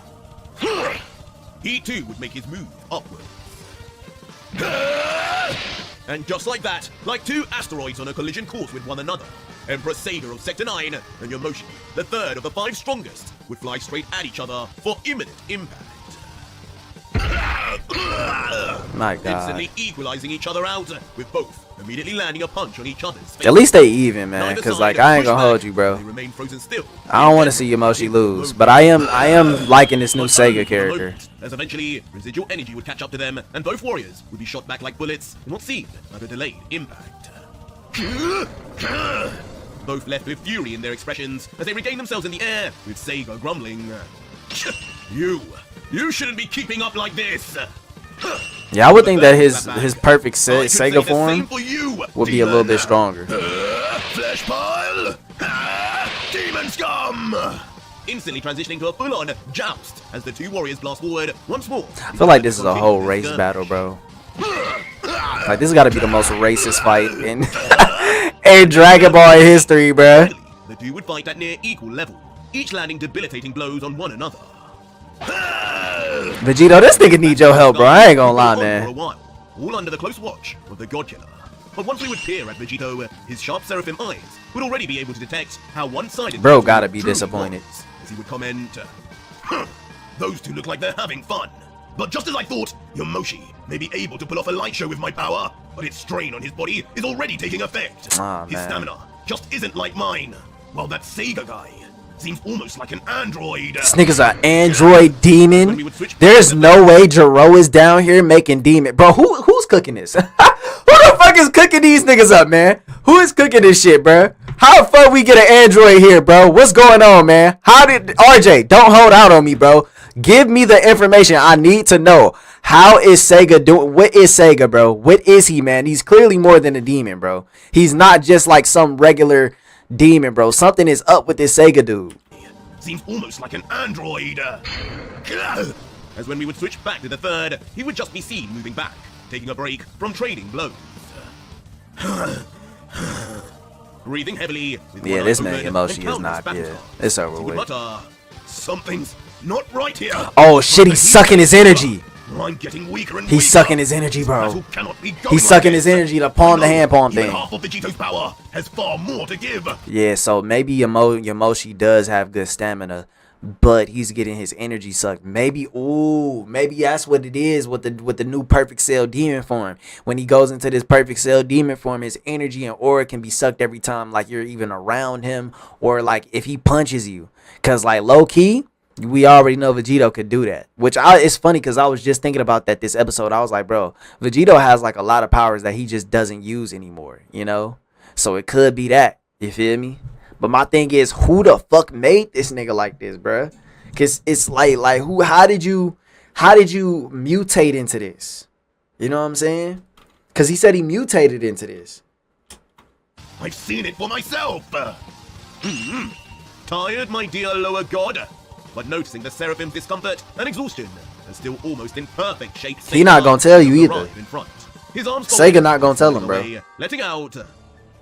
Speaker 1: he too would make his move upwards. And just like that, like two asteroids on a collision course with one another, Emperor Sega of Sector 9 and Yomoshi, the third of the 5 strongest, would fly straight at each other for imminent impact.
Speaker 2: My god.
Speaker 1: Instantly equalizing each other out, with both immediately landing a punch on each other's face.
Speaker 2: At least they even, man.
Speaker 1: Neither
Speaker 2: Cause
Speaker 1: side
Speaker 2: like I ain't
Speaker 1: pushed
Speaker 2: gonna hold
Speaker 1: back,
Speaker 2: you, bro.
Speaker 1: they remain frozen still.
Speaker 2: I don't want to see Yomoshi lose, but I am liking this new Sega character.
Speaker 1: As eventually, residual energy would catch up to them, and both warriors would be shot back like bullets in what seemed like a delayed impact. Both left with fury in their expressions as they regain themselves in the air, with Sega grumbling, You shouldn't be keeping up like this!
Speaker 2: Yeah, I would think that his perfect
Speaker 1: I could say
Speaker 2: Sega
Speaker 1: the same
Speaker 2: form
Speaker 1: for you,
Speaker 2: would be a little bit
Speaker 1: demon.
Speaker 2: stronger.
Speaker 1: Flesh pile! Demon scum! Instantly transitioning to a full-on joust as the two warriors blast forward once more.
Speaker 2: I feel like this is a whole race battle, bro. Like this has got to be the most racist fight in in Dragon Ball history, bro.
Speaker 1: The two would fight at near equal level, each landing debilitating blows on one another.
Speaker 2: Vegito, this nigga need your help, bro. I ain't gonna lie,
Speaker 1: For a
Speaker 2: man.
Speaker 1: while, all under the close watch of the God Killer. But once we would peer at Vegito, his sharp seraphim eyes would already be able to detect how one-sided.
Speaker 2: Bro
Speaker 1: Vegito
Speaker 2: gotta be
Speaker 1: truly
Speaker 2: disappointed.
Speaker 1: was, as he would comment, those two look like they're having fun. But just as I thought, Yomoshi may be able to pull off a light show with my power, but its strain on his body is already taking effect.
Speaker 2: Aw,
Speaker 1: His
Speaker 2: man.
Speaker 1: stamina just isn't like mine, while that Sega guy seems almost like an android.
Speaker 2: This nigga's an android demon. There's no way Jiro is down here making demon. Bro, who's cooking this? Who the fuck is cooking these niggas up, man? Who is cooking this shit, bro? How the fuck we get an android here, bro? What's going on, man? How did RJ, don't hold out on me, bro. Give me the information. I need to know. How is Sega doing? What is Sega, bro? What is he, man? He's clearly more than a demon, bro. He's not just like some regular demon, bro. Something is up with this Sega dude.
Speaker 1: Seems almost like an android. As when we would switch back to the third, he would just be seen moving back, taking a break from trading blows. Breathing heavily. With
Speaker 2: Yeah,
Speaker 1: one
Speaker 2: this
Speaker 1: eye
Speaker 2: man
Speaker 1: open
Speaker 2: Yomoshi
Speaker 1: and
Speaker 2: is
Speaker 1: countless
Speaker 2: not.
Speaker 1: battle
Speaker 2: Yeah,
Speaker 1: scars,
Speaker 2: it's over
Speaker 1: he would
Speaker 2: with.
Speaker 1: mutter, "Something's not right here."
Speaker 2: Oh shit, he's sucking his energy.
Speaker 1: I'm getting weaker and
Speaker 2: He's
Speaker 1: weaker.
Speaker 2: sucking his energy, bro.
Speaker 1: Battle cannot be going
Speaker 2: He's
Speaker 1: like
Speaker 2: sucking
Speaker 1: this.
Speaker 2: his energy to pawn the
Speaker 1: I know
Speaker 2: hand pawn
Speaker 1: even
Speaker 2: thing.
Speaker 1: half of Vegito's power has far more to give.
Speaker 2: Yeah, so maybe Yomoshi does have good stamina, but he's getting his energy sucked. Maybe that's what it is with the new Perfect Cell Demon form. When he goes into this Perfect Cell Demon form, his energy and aura can be sucked every time like you're even around him, or like if he punches you. Cause like low key, we already know Vegito could do that. It's funny because I was just thinking about that this episode. I was like, bro, Vegito has like a lot of powers that he just doesn't use anymore, you know? So it could be that. You feel me? But my thing is, who the fuck made this nigga like this, bruh? Cause it's like how did you mutate into this? You know what I'm saying? Cause he said he mutated into this.
Speaker 1: I've seen it for myself. Tired, my dear lower god? but noticing the Seraphim's discomfort and exhaustion, and still almost in perfect shape.
Speaker 2: He not gonna tell you either.
Speaker 1: In front. His arms
Speaker 2: Sega not gonna tell him, bro.
Speaker 1: Letting out.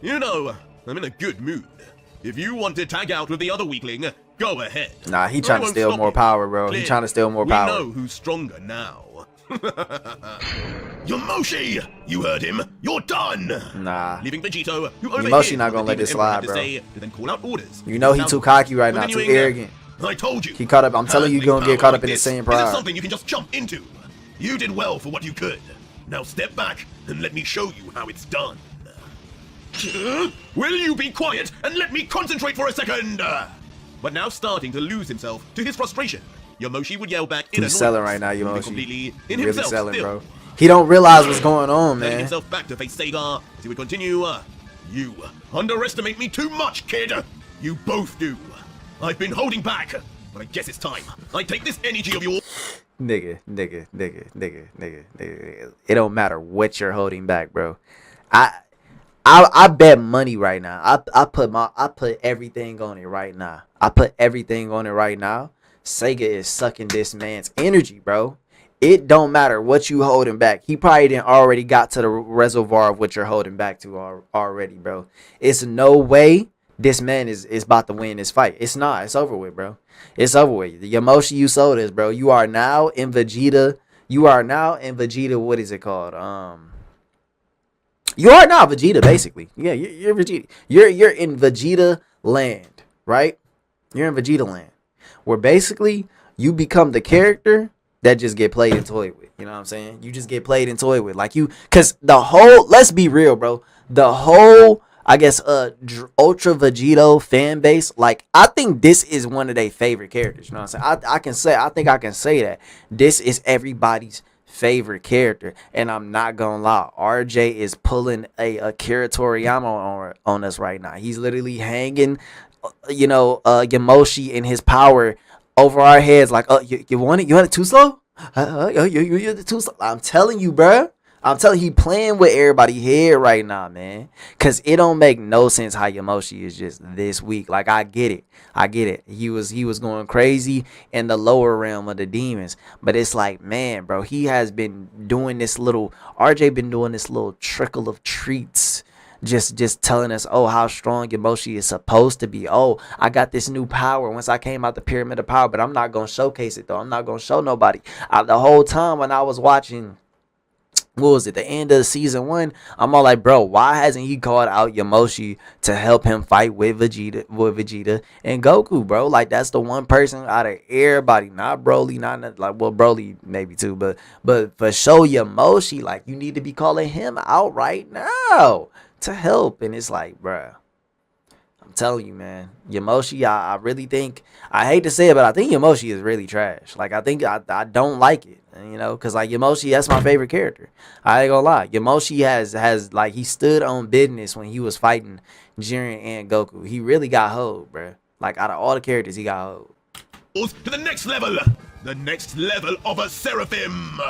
Speaker 1: You know, I'm in a good mood. If you want to tag out with the other weakling, go ahead.
Speaker 2: Nah, he trying to steal more power, bro. He trying to steal more power.
Speaker 1: We know who's stronger now. Yamoshi! You heard him. You're done.
Speaker 2: Nah.
Speaker 1: Leaving Vegito, who
Speaker 2: Yamoshi not gonna let this slide, bro.
Speaker 1: To then call out orders.
Speaker 2: You know he too cocky right now, too arrogant.
Speaker 1: I told you.
Speaker 2: He caught up. I'm telling you, you're gonna get caught up in the same pride.
Speaker 1: This is something you can just jump into. You did well for what you could. Now step back and let me show you how it's done. Will you be quiet and let me concentrate for a second? But now starting to lose himself to his frustration, Yamoshi would yell back in
Speaker 2: He's selling right now, Yamoshi.
Speaker 1: Completely in
Speaker 2: really
Speaker 1: himself
Speaker 2: selling,
Speaker 1: still.
Speaker 2: bro. He don't realize what's going on, man.
Speaker 1: Himself back to face Sega as he would continue. You underestimate me too much, kid. You both do. I've been holding back, but I guess it's time. I take this energy of yours.
Speaker 2: Nigga. It don't matter what you're holding back, bro. I bet money right now. I put everything on it right now. Sega is sucking this man's energy, bro. It don't matter what you holding back. He probably didn't already got to the reservoir of what you're holding back to already, bro. It's no way this man is about to win this fight. It's not. It's over with, bro. It's over with. Yamoshi, you sold this, bro. You are now in Vegeta. What is it called? You are now Vegeta, basically. Yeah, you're Vegeta. You're in Vegeta land, right? You're in Vegeta land, where basically you become the character that just get played and toyed with. You know what I'm saying? You just get played and toyed with, cause the whole. Let's be real, bro. The whole, I guess, Ultra Vegito fan base, I think this is one of their favorite characters. You know what I'm saying? I think I can say that this is everybody's favorite character, and I'm not gonna lie, RJ is pulling a Akira Toriyama on us right now. He's literally hanging, Yamoshi and his power over our heads, you want it? You want it too slow? You're too slow. I'm telling you, bro. I'm telling you, he playing with everybody here right now, man. Cause it don't make no sense how Yamoshi is just this weak. I get it. He was going crazy in the lower realm of the demons. But it's man, bro, he has been doing this little trickle of treats. Just telling us, how strong Yamoshi is supposed to be. I got this new power once I came out the Pyramid of Power, but I'm not gonna showcase it though. I'm not gonna show nobody. The whole time when I was watching, what was it, the end of season 1, I'm all like, bro, why hasn't he called out Yamoshi to help him fight with Vegeta and Goku, bro? That's the one person out of everybody, not Broly, Broly maybe too, but for sure Yamoshi, you need to be calling him out right now to help. And it's bro, I'm telling you, man, Yamoshi, I really think, I hate to say it, but I think Yamoshi is really trash. I think I don't like it. Because Yamoshi, that's my favorite character. I ain't gonna lie. Yamoshi has he stood on business when he was fighting Jiren and Goku. He really got hold, bro. Out of all the characters, he got hold.
Speaker 1: To the next level of a Seraphim.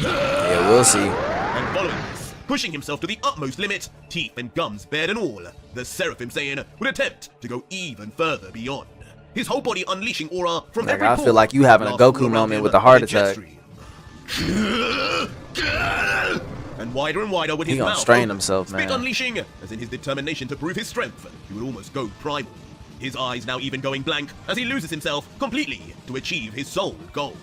Speaker 2: Yeah, we'll see.
Speaker 1: And following this, pushing himself to the utmost limit, teeth and gums bared and all, the Seraphim Saiyan would attempt to go even further beyond. His whole body unleashing aura from every
Speaker 2: I
Speaker 1: pore.
Speaker 2: feel like you having a Goku moment with a heart attack.
Speaker 1: And wider with his
Speaker 2: gonna
Speaker 1: mouth
Speaker 2: strain himself, man.
Speaker 1: spit unleashing, as in his determination to prove his strength, he would almost go primal. His eyes now even going blank as he loses himself completely to achieve his sole goal.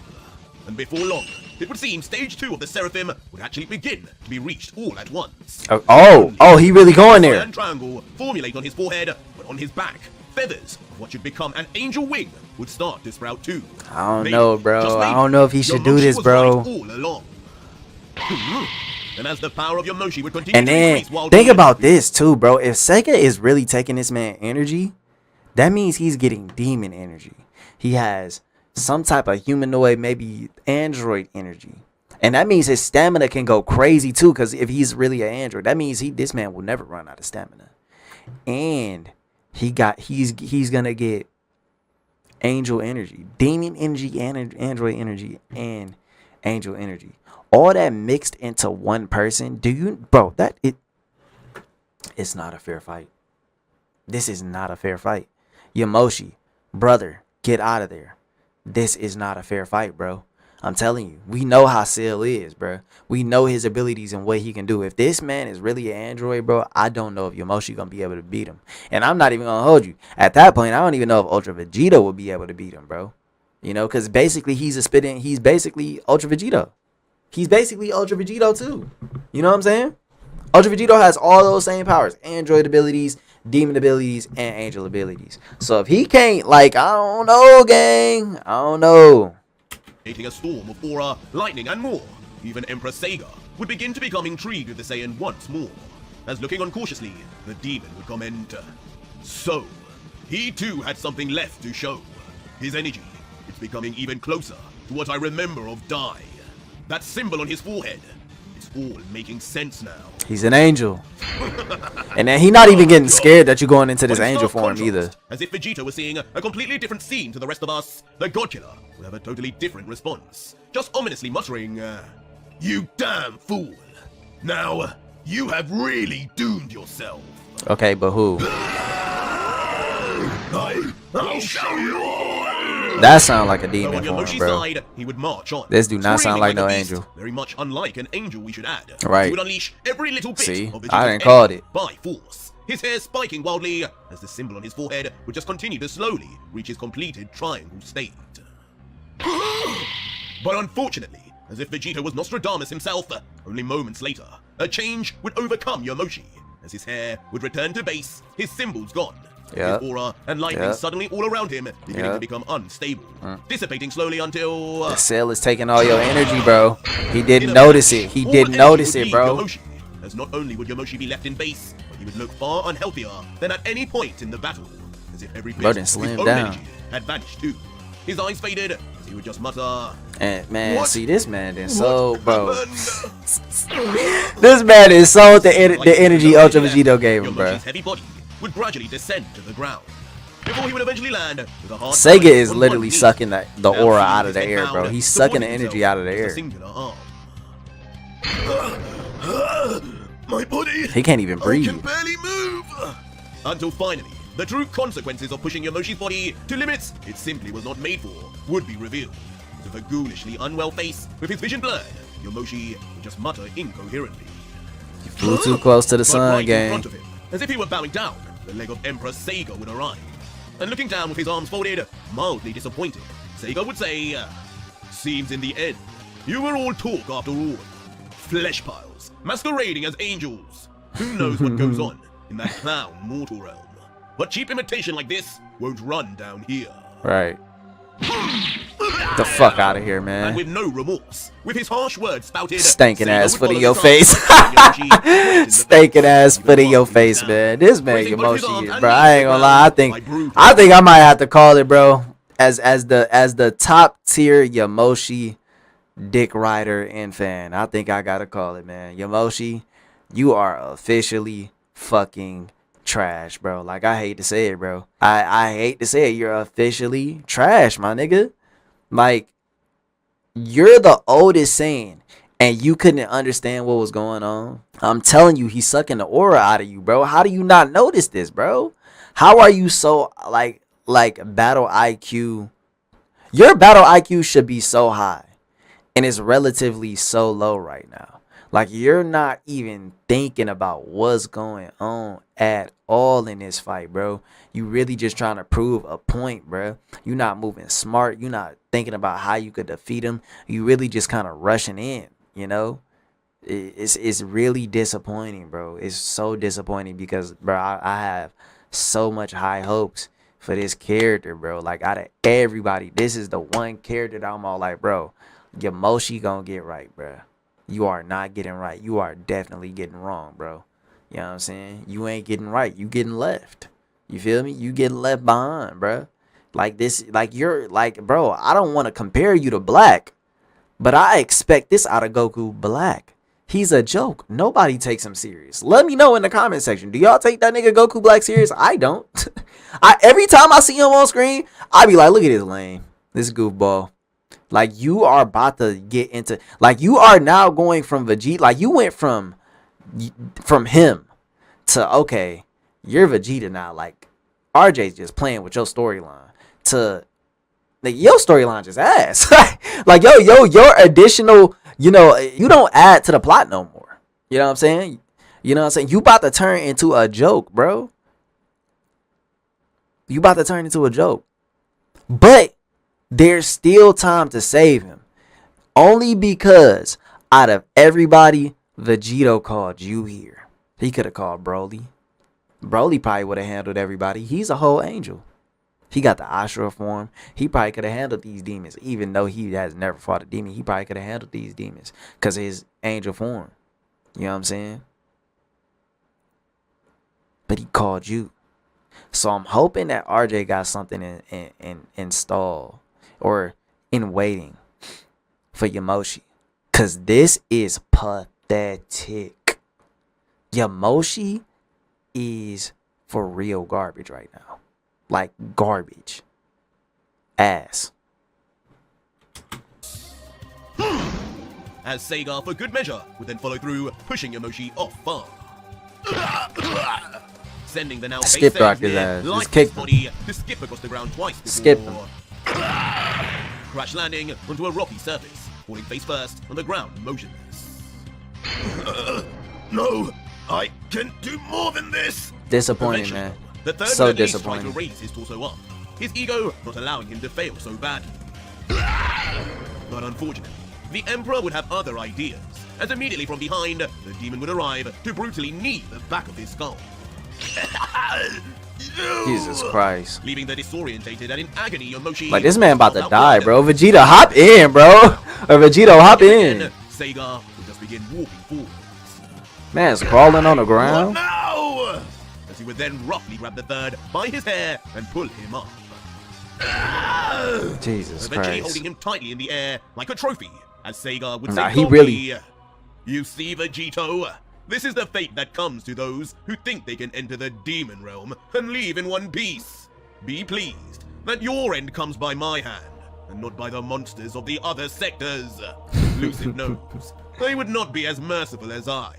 Speaker 1: And before long, it would seem stage 2 of the Seraphim would actually begin to be reached all at once.
Speaker 2: He really going there.
Speaker 1: And triangle formulate on his forehead, but on his back, feathers of what should become an angel wing would start to sprout too.
Speaker 2: I don't know, bro. I don't know if he should do this, bro.
Speaker 1: All along. And as the power of Yamoshi would continue
Speaker 2: And
Speaker 1: to
Speaker 2: then
Speaker 1: increase while
Speaker 2: think about this too, bro. If Sega is really taking this man energy, that means he's getting demon energy. He has some type of humanoid, maybe android energy. And that means his stamina can go crazy too, because if he's really an android, that means this man will never run out of stamina. And he's gonna get angel energy, demon energy, and android energy, and angel energy. All that mixed into one person. It's not a fair fight. This is not a fair fight. Yamoshi, brother, get out of there. this is not a fair fight, bro. I'm telling you, we know how Cell is, bro. We know his abilities and what he can do. If this man is really an android, bro, I don't know if Yamoshi gonna be able to beat him. And I'm not even gonna hold you. At that point, I don't even know if Ultra Vegito will be able to beat him, bro. You know, because basically he's basically Ultra Vegito. He's basically Ultra Vegito too. You know what I'm saying? Ultra Vegito has all those same powers. Android abilities, demon abilities, and angel abilities. So if he can't, like, I don't know, gang. I don't know.
Speaker 1: Creating a storm of aura, lightning, and more, even Emperor Sega would begin to become intrigued with the Saiyan once more, as looking on cautiously, the demon would comment, so, he too had something left to show. His energy, it's becoming even closer to what I remember of Dai. That symbol on his forehead, it's all making sense now.
Speaker 2: He's an angel. And then he not even getting scared that you're going into this angel form either.
Speaker 1: As if Vegeta was seeing a completely different scene to the rest of us, the God Killer would have a totally different response. Just ominously muttering, you damn fool. Now, you have really doomed yourself.
Speaker 2: Okay, but who?
Speaker 1: I'll show you all.
Speaker 2: That sounds like a
Speaker 1: So
Speaker 2: demon
Speaker 1: on
Speaker 2: form,
Speaker 1: Yamoshi's
Speaker 2: bro.
Speaker 1: side, he would march on.
Speaker 2: This do not sound
Speaker 1: screaming
Speaker 2: like no
Speaker 1: a beast,
Speaker 2: angel.
Speaker 1: Very much unlike an angel, we should add.
Speaker 2: Right.
Speaker 1: He would unleash every little bit
Speaker 2: See,
Speaker 1: of Vegeta's
Speaker 2: I didn't
Speaker 1: energy
Speaker 2: call it.
Speaker 1: by force. His hair spiking wildly, as the symbol on his forehead would just continue to slowly reach his completed triangle state. But unfortunately, as if Vegeta was Nostradamus himself, only moments later, a change would overcome Yamoshi, as his hair would return to base, his symbols gone.
Speaker 2: Yep.
Speaker 1: His aura and lightning
Speaker 2: Yep.
Speaker 1: suddenly all around him, beginning to
Speaker 2: Yep.
Speaker 1: become unstable, dissipating slowly until...
Speaker 2: The Cell is taking all your energy, bro. He didn't notice it. He didn't notice it, bro.
Speaker 1: Yamoshi, as not only would Yamoshi be left in base, but he would look far unhealthier than at any point in the battle, as if every bit
Speaker 2: Bro
Speaker 1: of
Speaker 2: done
Speaker 1: his
Speaker 2: slimmed
Speaker 1: own
Speaker 2: down.
Speaker 1: energy had vanished too. His eyes faded, as he would just mutter,
Speaker 2: And man,
Speaker 1: What?
Speaker 2: see this man then so, bro.
Speaker 1: happened?
Speaker 2: This man is so the
Speaker 1: Like
Speaker 2: energy
Speaker 1: Vegito
Speaker 2: Ultra
Speaker 1: left,
Speaker 2: Vegito gave him, bro.
Speaker 1: Yamoshi's heavy body would gradually descend to the ground, before he would eventually land with a hard
Speaker 2: Sega
Speaker 1: time
Speaker 2: is
Speaker 1: on
Speaker 2: literally
Speaker 1: one knee.
Speaker 2: sucking the
Speaker 1: Now
Speaker 2: aura
Speaker 1: feeling
Speaker 2: out of
Speaker 1: his
Speaker 2: the
Speaker 1: head
Speaker 2: air, bro.
Speaker 1: bound,
Speaker 2: He's sucking the
Speaker 1: supporting
Speaker 2: energy
Speaker 1: himself
Speaker 2: out of the
Speaker 1: with a
Speaker 2: air.
Speaker 1: singular arm. My body.
Speaker 2: He can't even
Speaker 1: I
Speaker 2: breathe.
Speaker 1: can barely move. Until finally, the true consequences of pushing Yamoshi's body to limits it simply was not made for would be revealed. With a ghoulishly unwell face, with his vision blurred, Yamoshi would just mutter incoherently.
Speaker 2: You flew too close to the
Speaker 1: But
Speaker 2: sun,
Speaker 1: right in
Speaker 2: gang.
Speaker 1: front of him, as if he were bowing down, the leg of Emperor Sega would arrive. And looking down with his arms folded, mildly disappointed, Sega would say, seems in the end, you were all talk after all. Flesh piles, masquerading as angels. Who knows what goes on in that clown mortal realm? But cheap imitation like this won't run down here.
Speaker 2: Right. The fuck out of here,
Speaker 1: And
Speaker 2: man.
Speaker 1: with no remorse, with his harsh words spouted,
Speaker 2: Stinking
Speaker 1: Sega
Speaker 2: ass
Speaker 1: would
Speaker 2: foot in
Speaker 1: follow
Speaker 2: your
Speaker 1: the
Speaker 2: face.
Speaker 1: command of Yamoshi straight in the
Speaker 2: Stinking
Speaker 1: face.
Speaker 2: ass
Speaker 1: Even
Speaker 2: foot in your
Speaker 1: while he was
Speaker 2: face,
Speaker 1: down.
Speaker 2: man. This man
Speaker 1: Raising both his
Speaker 2: Yamoshi
Speaker 1: arms
Speaker 2: is,
Speaker 1: and
Speaker 2: bro.
Speaker 1: knees
Speaker 2: I
Speaker 1: to
Speaker 2: ain't
Speaker 1: the
Speaker 2: gonna
Speaker 1: ground
Speaker 2: lie.
Speaker 1: by brutal
Speaker 2: I think I might have to call it, bro. As the top tier Yamoshi dick rider and fan. I think I gotta call it, man. Yamoshi, you are officially fucking trash, bro. Like, I hate to say it, bro. I hate to say it. You're officially trash, my nigga. Like, you're the oldest Saiyan, and you couldn't understand what was going on. I'm telling you, he's sucking the aura out of you, bro. How do you not notice this, bro? How are you so like battle IQ? Your battle IQ should be so high, and it's relatively so low right now. Like, you're not even thinking about what's going on at all in this fight, bro. You really just trying to prove a point, bro. You're not moving smart. You're not thinking about how you could defeat him. You really just kind of rushing in, you know? It's really disappointing, bro. It's so disappointing because, bro, I have so much high hopes for this character, bro. Like, out of everybody, this is the one character that I'm all like, bro, Yamoshi gonna get right, bro. You are not getting right. You are definitely getting wrong, bro. You know what I'm saying? You ain't getting right. You getting left. You feel me? You getting left behind, bro. Like this, like you're like, bro, I don't want to compare you to Black, but I expect this out of Goku Black. He's a joke. Nobody takes him serious. Let me know in the comment section. Do y'all take that nigga Goku Black serious? I don't. Every time I see him on screen, I be like, look at this lame. This goofball. Like, you are about to get into, like, you are now going from Vegeta, like, you went from him to, okay, you're Vegeta now. Like, RJ's just playing with your storyline, to Like, your storyline just ass. Like, your additional, you don't add to the plot no more. You know what I'm saying? You know what I'm saying? You about to turn into a joke, bro. You about to turn into a joke. But there's still time to save him. Only because out of everybody, Vegito called you here. He could have called Broly. Broly probably would have handled everybody. He's a whole angel. He got the Ashura form. He probably could have handled these demons. Even though he has never fought a demon, he probably could have handled these demons because of his angel form. You know what I'm saying? But he called you. So I'm hoping that RJ got something in install or in waiting for Yamoshi. Because this is pathetic. Yamoshi is for real garbage right now. Like garbage. Ass.
Speaker 1: As Sega, for good measure, would then follow through, pushing Yamoshi off farm. Sending the now
Speaker 2: Skip rocked his ass. Just kicked him.
Speaker 1: body to skip across the ground twice before
Speaker 2: Skip him.
Speaker 1: Crash landing onto a rocky surface, falling face first on the ground motionless. No, I can do more than this.
Speaker 2: Disappointing, man.
Speaker 1: The third
Speaker 2: So
Speaker 1: tried
Speaker 2: disappointing.
Speaker 1: to raise his torso up, his ego not allowing him to fail so badly. But unfortunately, the Emperor would have other ideas, as immediately from behind, the demon would arrive to brutally knee the back of his skull.
Speaker 2: Jesus Christ.
Speaker 1: Leaving the disorientated and in agony Yamoshi.
Speaker 2: Like, this man about to die, bro. Vegeta, hop in, bro. Or Vegito, hop in.
Speaker 1: Sega would just begin walking forwards.
Speaker 2: Man's crawling on the
Speaker 1: What
Speaker 2: ground.
Speaker 1: now? As he would then roughly grab the third by his hair and pull him up.
Speaker 2: Jesus
Speaker 1: Eventually
Speaker 2: Christ.
Speaker 1: holding him tightly in the air like a trophy, as Sega would say
Speaker 2: Nah, he
Speaker 1: calmly,
Speaker 2: really-
Speaker 1: You see, Vegito, this is the fate that comes to those who think they can enter the demon realm and leave in one piece. Be pleased that your end comes by my hand, and not by the monsters of the other sectors. Lucid knows they would not be as merciful as I.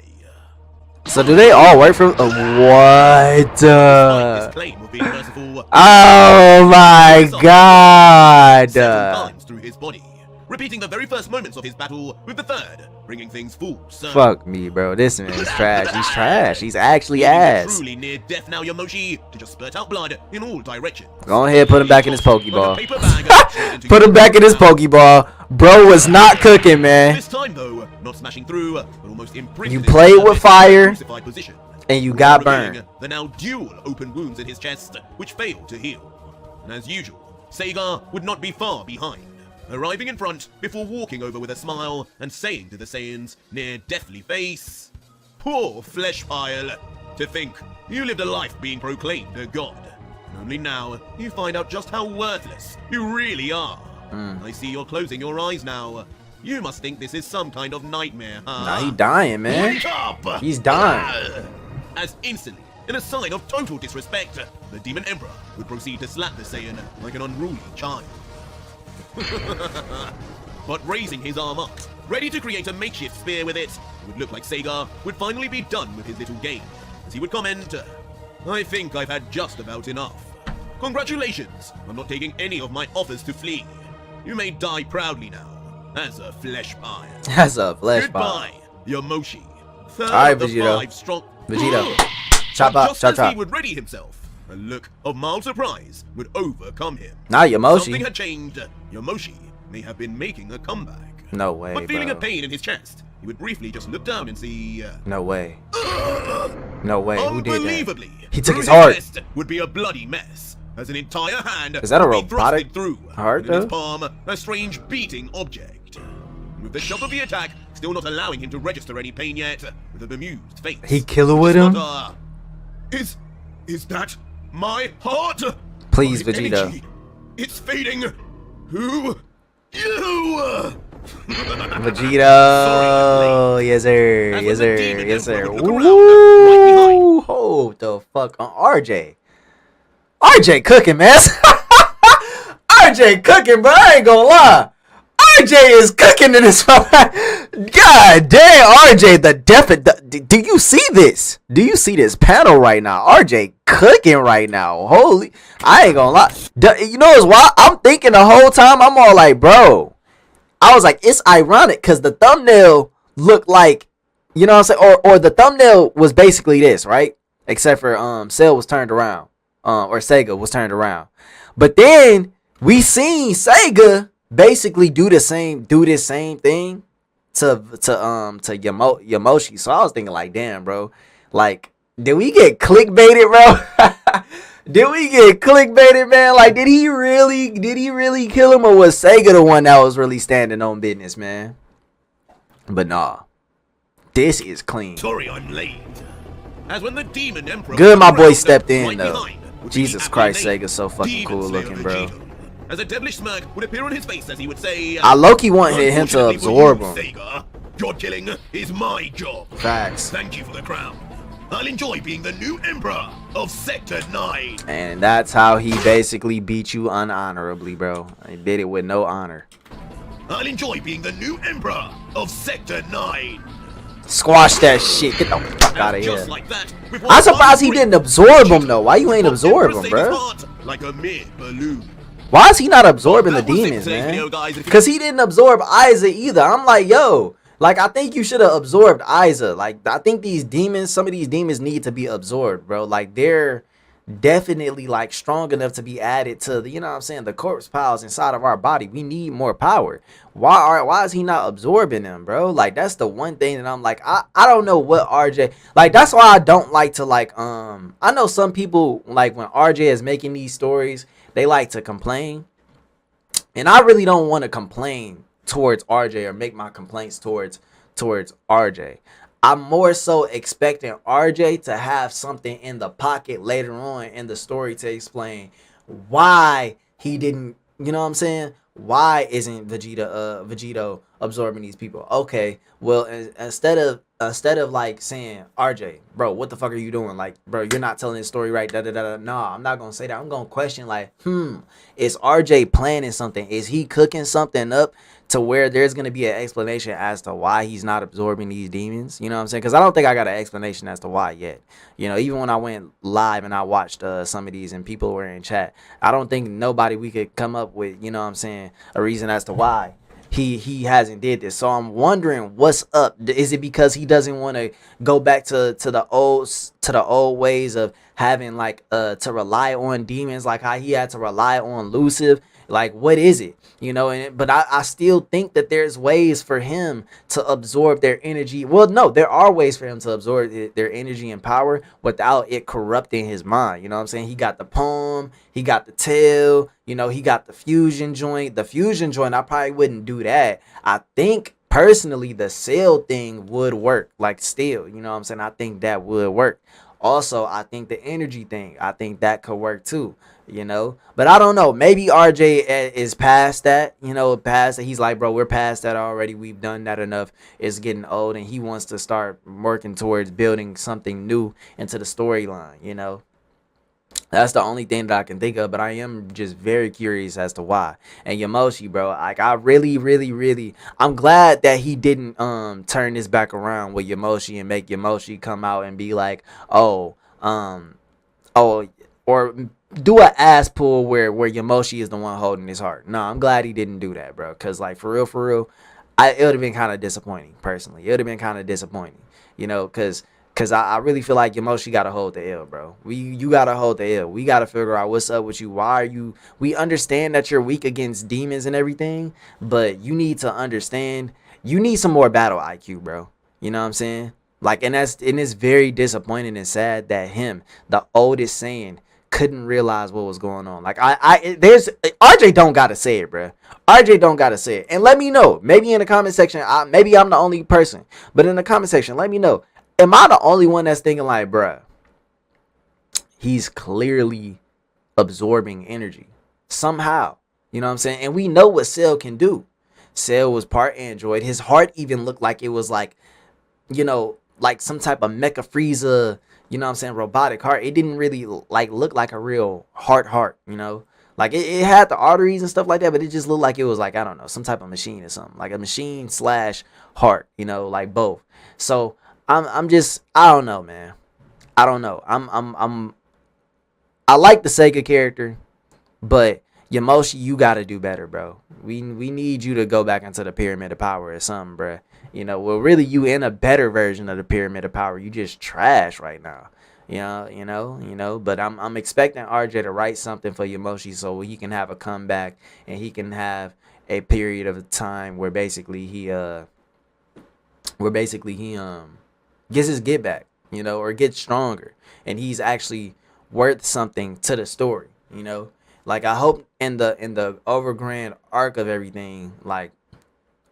Speaker 2: So do they all work for... what?
Speaker 1: Despite his claim of being merciful,
Speaker 2: Oh my god.
Speaker 1: several times through his body, repeating the very first moments of his battle with the third, bringing things full circle.
Speaker 2: Fuck me, bro. This man is trash. He's trash. He's actually
Speaker 1: Leaving the
Speaker 2: ass.
Speaker 1: truly near death now Yamoshi to just spurt out blood in all directions.
Speaker 2: Go ahead, put him back in his
Speaker 1: Like a
Speaker 2: Pokeball.
Speaker 1: paper bag straight into
Speaker 2: Put him back in his
Speaker 1: Yamoshi's mouth.
Speaker 2: Pokeball. Bro was not cooking, man.
Speaker 1: This time though, not smashing through, but almost imprinted
Speaker 2: You
Speaker 1: in
Speaker 2: played
Speaker 1: his
Speaker 2: with fire,
Speaker 1: crucified position.
Speaker 2: and you got
Speaker 1: Revealing
Speaker 2: burned.
Speaker 1: the now dual open wounds in his chest, which failed to heal. And as usual, Sega would not be far behind, arriving in front before walking over with a smile and saying to the Saiyans near deathly face, "Poor flesh pile, to think you lived a life being proclaimed a god. And only now you find out just how worthless you really are. I see you're closing your eyes now. You must think this is some kind of nightmare, huh?
Speaker 2: Nah, he dying, man.
Speaker 1: Wake up!
Speaker 2: He's dying.
Speaker 1: As instantly, in a sign of total disrespect, the Demon Emperor would proceed to slap the Saiyan like an unruly child. But raising his arm up, ready to create a makeshift spear with it, it would look like Sega would finally be done with his little game, as he would comment, "I think I've had just about enough. Congratulations on not taking any of my offers to flee. You may die proudly now, as a flesh pile.
Speaker 2: That's a flesh pile.
Speaker 1: Goodbye, Yamoshi." Third
Speaker 2: Alright,
Speaker 1: of the
Speaker 2: Vegito.
Speaker 1: 5 strong...
Speaker 2: Vegito.
Speaker 1: But
Speaker 2: Chop up,
Speaker 1: just
Speaker 2: chop,
Speaker 1: as
Speaker 2: chop.
Speaker 1: he would ready himself, a look of mild surprise would overcome him.
Speaker 2: Nah,
Speaker 1: Something
Speaker 2: Yamoshi.
Speaker 1: had changed. Yamoshi may have been making a comeback.
Speaker 2: No way,
Speaker 1: But feeling
Speaker 2: bro.
Speaker 1: a pain in his chest, he would briefly just look down and see...
Speaker 2: No way. No way. Who did that?
Speaker 1: Unbelievably,
Speaker 2: He took
Speaker 1: through
Speaker 2: his heart.
Speaker 1: chest would be a bloody mess, as an entire hand
Speaker 2: Is that a
Speaker 1: would be
Speaker 2: robotic
Speaker 1: thrusted through,
Speaker 2: heart,
Speaker 1: and in his
Speaker 2: though?
Speaker 1: palm, a strange beating object. With the shock of the attack still not allowing him to register any pain yet, with a bemused face.
Speaker 2: He killer with him?
Speaker 1: Is that my heart?
Speaker 2: Please,
Speaker 1: My
Speaker 2: Vegeta.
Speaker 1: energy, it's fading. Who? You!
Speaker 2: Vegito. Yes, sir.
Speaker 1: As
Speaker 2: Yes,
Speaker 1: when the
Speaker 2: sir.
Speaker 1: demon
Speaker 2: Yes,
Speaker 1: emperor
Speaker 2: sir.
Speaker 1: would look around, right behind.
Speaker 2: Woo! Hold the fuck on RJ. RJ cooking, man. RJ cooking, bro. I ain't gonna lie. RJ is cooking in this. God damn, RJ, do you see this? Do you see this panel right now? RJ cooking right now. Holy, I ain't gonna lie. You know what's wild? I'm thinking the whole time. I'm all like, bro. I was like, it's ironic because the thumbnail looked like, you know what I'm saying, or the thumbnail was basically this, right? Except for Cell was turned around, or Sega was turned around. But then we seen Sega basically do this same thing to Yamoshi. So I was thinking like, damn, bro, like, did we get clickbaited, bro? Did we get clickbaited, man? Like, did he really kill him, or was Sega the one that was really standing on business, man? But nah, this is clean.
Speaker 1: Sorry, I'm late. As when the Demon Emperor
Speaker 2: Good, my boy
Speaker 1: around,
Speaker 2: stepped in
Speaker 1: right
Speaker 2: though.
Speaker 1: behind would
Speaker 2: Jesus
Speaker 1: be
Speaker 2: Christ,
Speaker 1: aptly named
Speaker 2: Sega's so fucking
Speaker 1: Demon
Speaker 2: cool
Speaker 1: Slayer
Speaker 2: looking, bro.
Speaker 1: Vegito. As a devilish smirk would appear on his face as he would say,
Speaker 2: I low-key wanted him to
Speaker 1: "Unfortunately
Speaker 2: absorb
Speaker 1: for
Speaker 2: him.
Speaker 1: you, Sega, your killing is my job.
Speaker 2: Facts.
Speaker 1: Thank you for the crown. I'll enjoy being the new Emperor of Sector 9.
Speaker 2: And that's how he basically beat you unhonorably, bro. He did it with no honor.
Speaker 1: I'll enjoy being the new Emperor of Sector 9.
Speaker 2: Squash that shit. Get the fuck out of here.
Speaker 1: Just like that, with
Speaker 2: I'm
Speaker 1: one
Speaker 2: surprised he
Speaker 1: fine
Speaker 2: didn't
Speaker 1: swing,
Speaker 2: absorb him though. Why you ain't absorb him,
Speaker 1: Emperor saved
Speaker 2: bro?
Speaker 1: his heart like a mere balloon.
Speaker 2: Why is he not absorbing the
Speaker 1: That was it for
Speaker 2: demons,
Speaker 1: today's
Speaker 2: man?
Speaker 1: video, guys. If you-
Speaker 2: Because he didn't absorb Isa either. I'm like, yo, like, I think you should have absorbed Isa. Like, I think these demons, some of these demons need to be absorbed, bro. Like, they're definitely, like, strong enough to be added to the, you know what I'm saying, the corpse piles inside of our body. We need more power. Why is he not absorbing them, bro? Like, that's the one thing that I'm like, I don't know what RJ, like, that's why I don't like to, like, I know some people, like, when RJ is making these stories, they like to complain. And I really don't want to complain towards RJ or make my complaints towards RJ. I'm more so expecting RJ to have something in the pocket later on in the story to explain why he didn't, you know what I'm saying? Why isn't Vegito absorbing these people? Okay, well, instead of like saying, RJ, bro, what the fuck are you doing? Like, bro, you're not telling this story right. Nah, I'm not gonna say that. I'm gonna question like, is RJ planning something? Is he cooking something up to where there's gonna be an explanation as to why he's not absorbing these demons? You know what I'm saying? Because I don't think I got an explanation as to why yet. You know, even when I went live and I watched some of these and people were in chat, I don't think we could come up with, you know what I'm saying, a reason as to why he hasn't did this. So I'm wondering what's up. Is it because he doesn't want to go back to the old ways of having like to rely on demons, like how he had to rely on Luciv? Like, what is it? You know, but I still think that there's ways for him to absorb their energy. Well, no, there are ways for him to absorb their energy and power without it corrupting his mind. You know what I'm saying? He got the palm, he got the tail, you know, he got the fusion joint. The fusion joint, I probably wouldn't do that. I think personally the cell thing would work, like still, you know what I'm saying? I think that would work. Also, I think the energy thing, I think that could work too, you know. But I don't know. Maybe RJ is past that, you know, past that. He's like, bro, we're past that already. We've done that enough. It's getting old. And he wants to start working towards building something new into the storyline, you know. That's the only thing that I can think of, but I am just very curious as to why. And Yamoshi, bro, like I really, I'm glad that he didn't turn this back around with Yamoshi and make Yamoshi come out and be like, or do an ass pull where Yamoshi is the one holding his heart. No, I'm glad he didn't do that, bro. Cause like for real, it would have been kind of disappointing. Personally, it would have been kind of disappointing, you know, cause I really feel like Yamoshi got to hold the L, bro. You got to hold the L. We got to figure out what's up with you. Why are you... We understand that you're weak against demons and everything, but you need to understand... You need some more battle IQ, bro. You know what I'm saying? Like, and it's very disappointing and sad that him, the oldest Saiyan, couldn't realize what was going on. Like, there's... RJ don't got to say it, bro. RJ don't got to say it. And let me know. Maybe in the comment section, maybe I'm the only person, but in the comment section, let me know. Am I the only one that's thinking like, bruh, he's clearly absorbing energy somehow, you know what I'm saying? And we know what Cell can do. Cell was part android. His heart even looked like it was like, you know, like some type of Mecha Frieza, you know what I'm saying, robotic heart. It didn't really like look like a real heart, you know? Like it had the arteries and stuff like that, but it just looked like it was like, I don't know, some type of machine or something, like a machine slash heart, you know, like both. So I'm just, I don't know, man. I don't know. I like the Sega character, but Yamoshi, you gotta do better, bro. We need you to go back into the Pyramid of Power or something, bro. You know, well, really, you in a better version of the Pyramid of Power. You just trash right now. You know. But I'm expecting RJ to write something for Yamoshi so he can have a comeback and he can have a period of time where basically he gets his get back, you know, or gets stronger, and he's actually worth something to the story, you know. Like I hope in the overgrand arc of everything, like,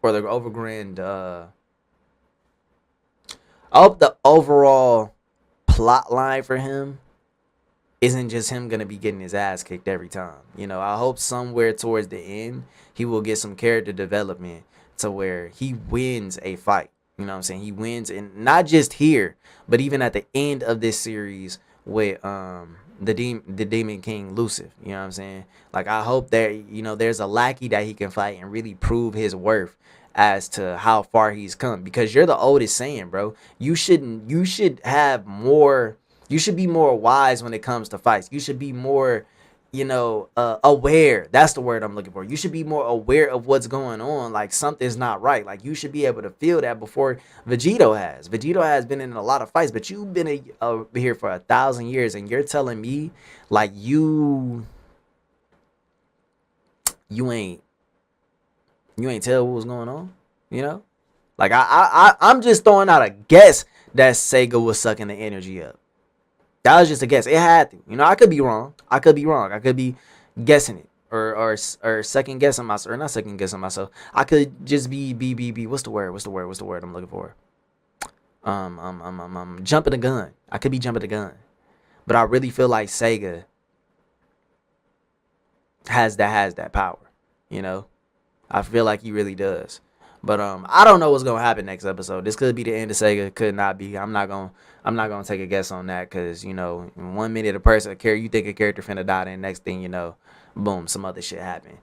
Speaker 2: or the overgrand I hope the overall plot line for him isn't just him gonna be getting his ass kicked every time. You know, I hope somewhere towards the end he will get some character development to where he wins a fight. You know what I'm saying? He wins, and not just here, but even at the end of this series with the Demon King Lucifer. You know what I'm saying? Like I hope that, you know, there's a lackey that he can fight and really prove his worth as to how far he's come, because you're the oldest Saiyan, bro. You should have more, you should be more wise when it comes to fights. You should be more, you know, aware. That's the word I'm looking for. You should be more aware of what's going on. Like something's not right. Like you should be able to feel that before Vegito has. Vegito has been in a lot of fights, but you've been here for 1,000 years, and you're telling me like you ain't tell what was going on, you know? Like I'm just throwing out a guess that Sega was sucking the energy up. That was just a guess. It had to. You know, I could be wrong. I could be guessing it or second guessing myself, or not second guessing myself. I could just be what's the word I'm looking for? Jumping the gun. I could be jumping the gun. But I really feel like Sega has that power, you know? I feel like he really does. But I don't know what's gonna happen next episode. This could be the end of Sega. Could not be. I'm not gonna take a guess on that, because, you know, in 1 minute you think a character finna die, then next thing you know, boom, some other shit happen.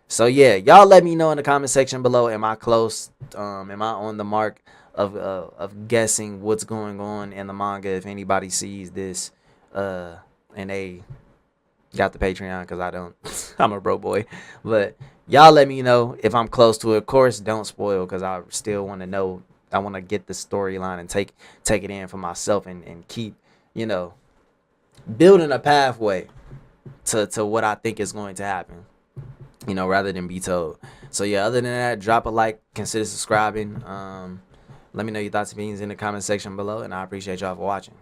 Speaker 2: So yeah, y'all let me know in the comment section below. Am I close? Am I on the mark of guessing what's going on in the manga? If anybody sees this, and they got the Patreon, because I don't. I'm a bro boy, but y'all let me know if I'm close to it. Of course, don't spoil, because I still want to know. I want to get the storyline and take it in for myself, and keep, you know, building a pathway to what I think is going to happen, you know, rather than be told. So yeah, other than that, drop a like, consider subscribing. Let me know your thoughts and opinions in the comment section below, and I appreciate y'all for watching.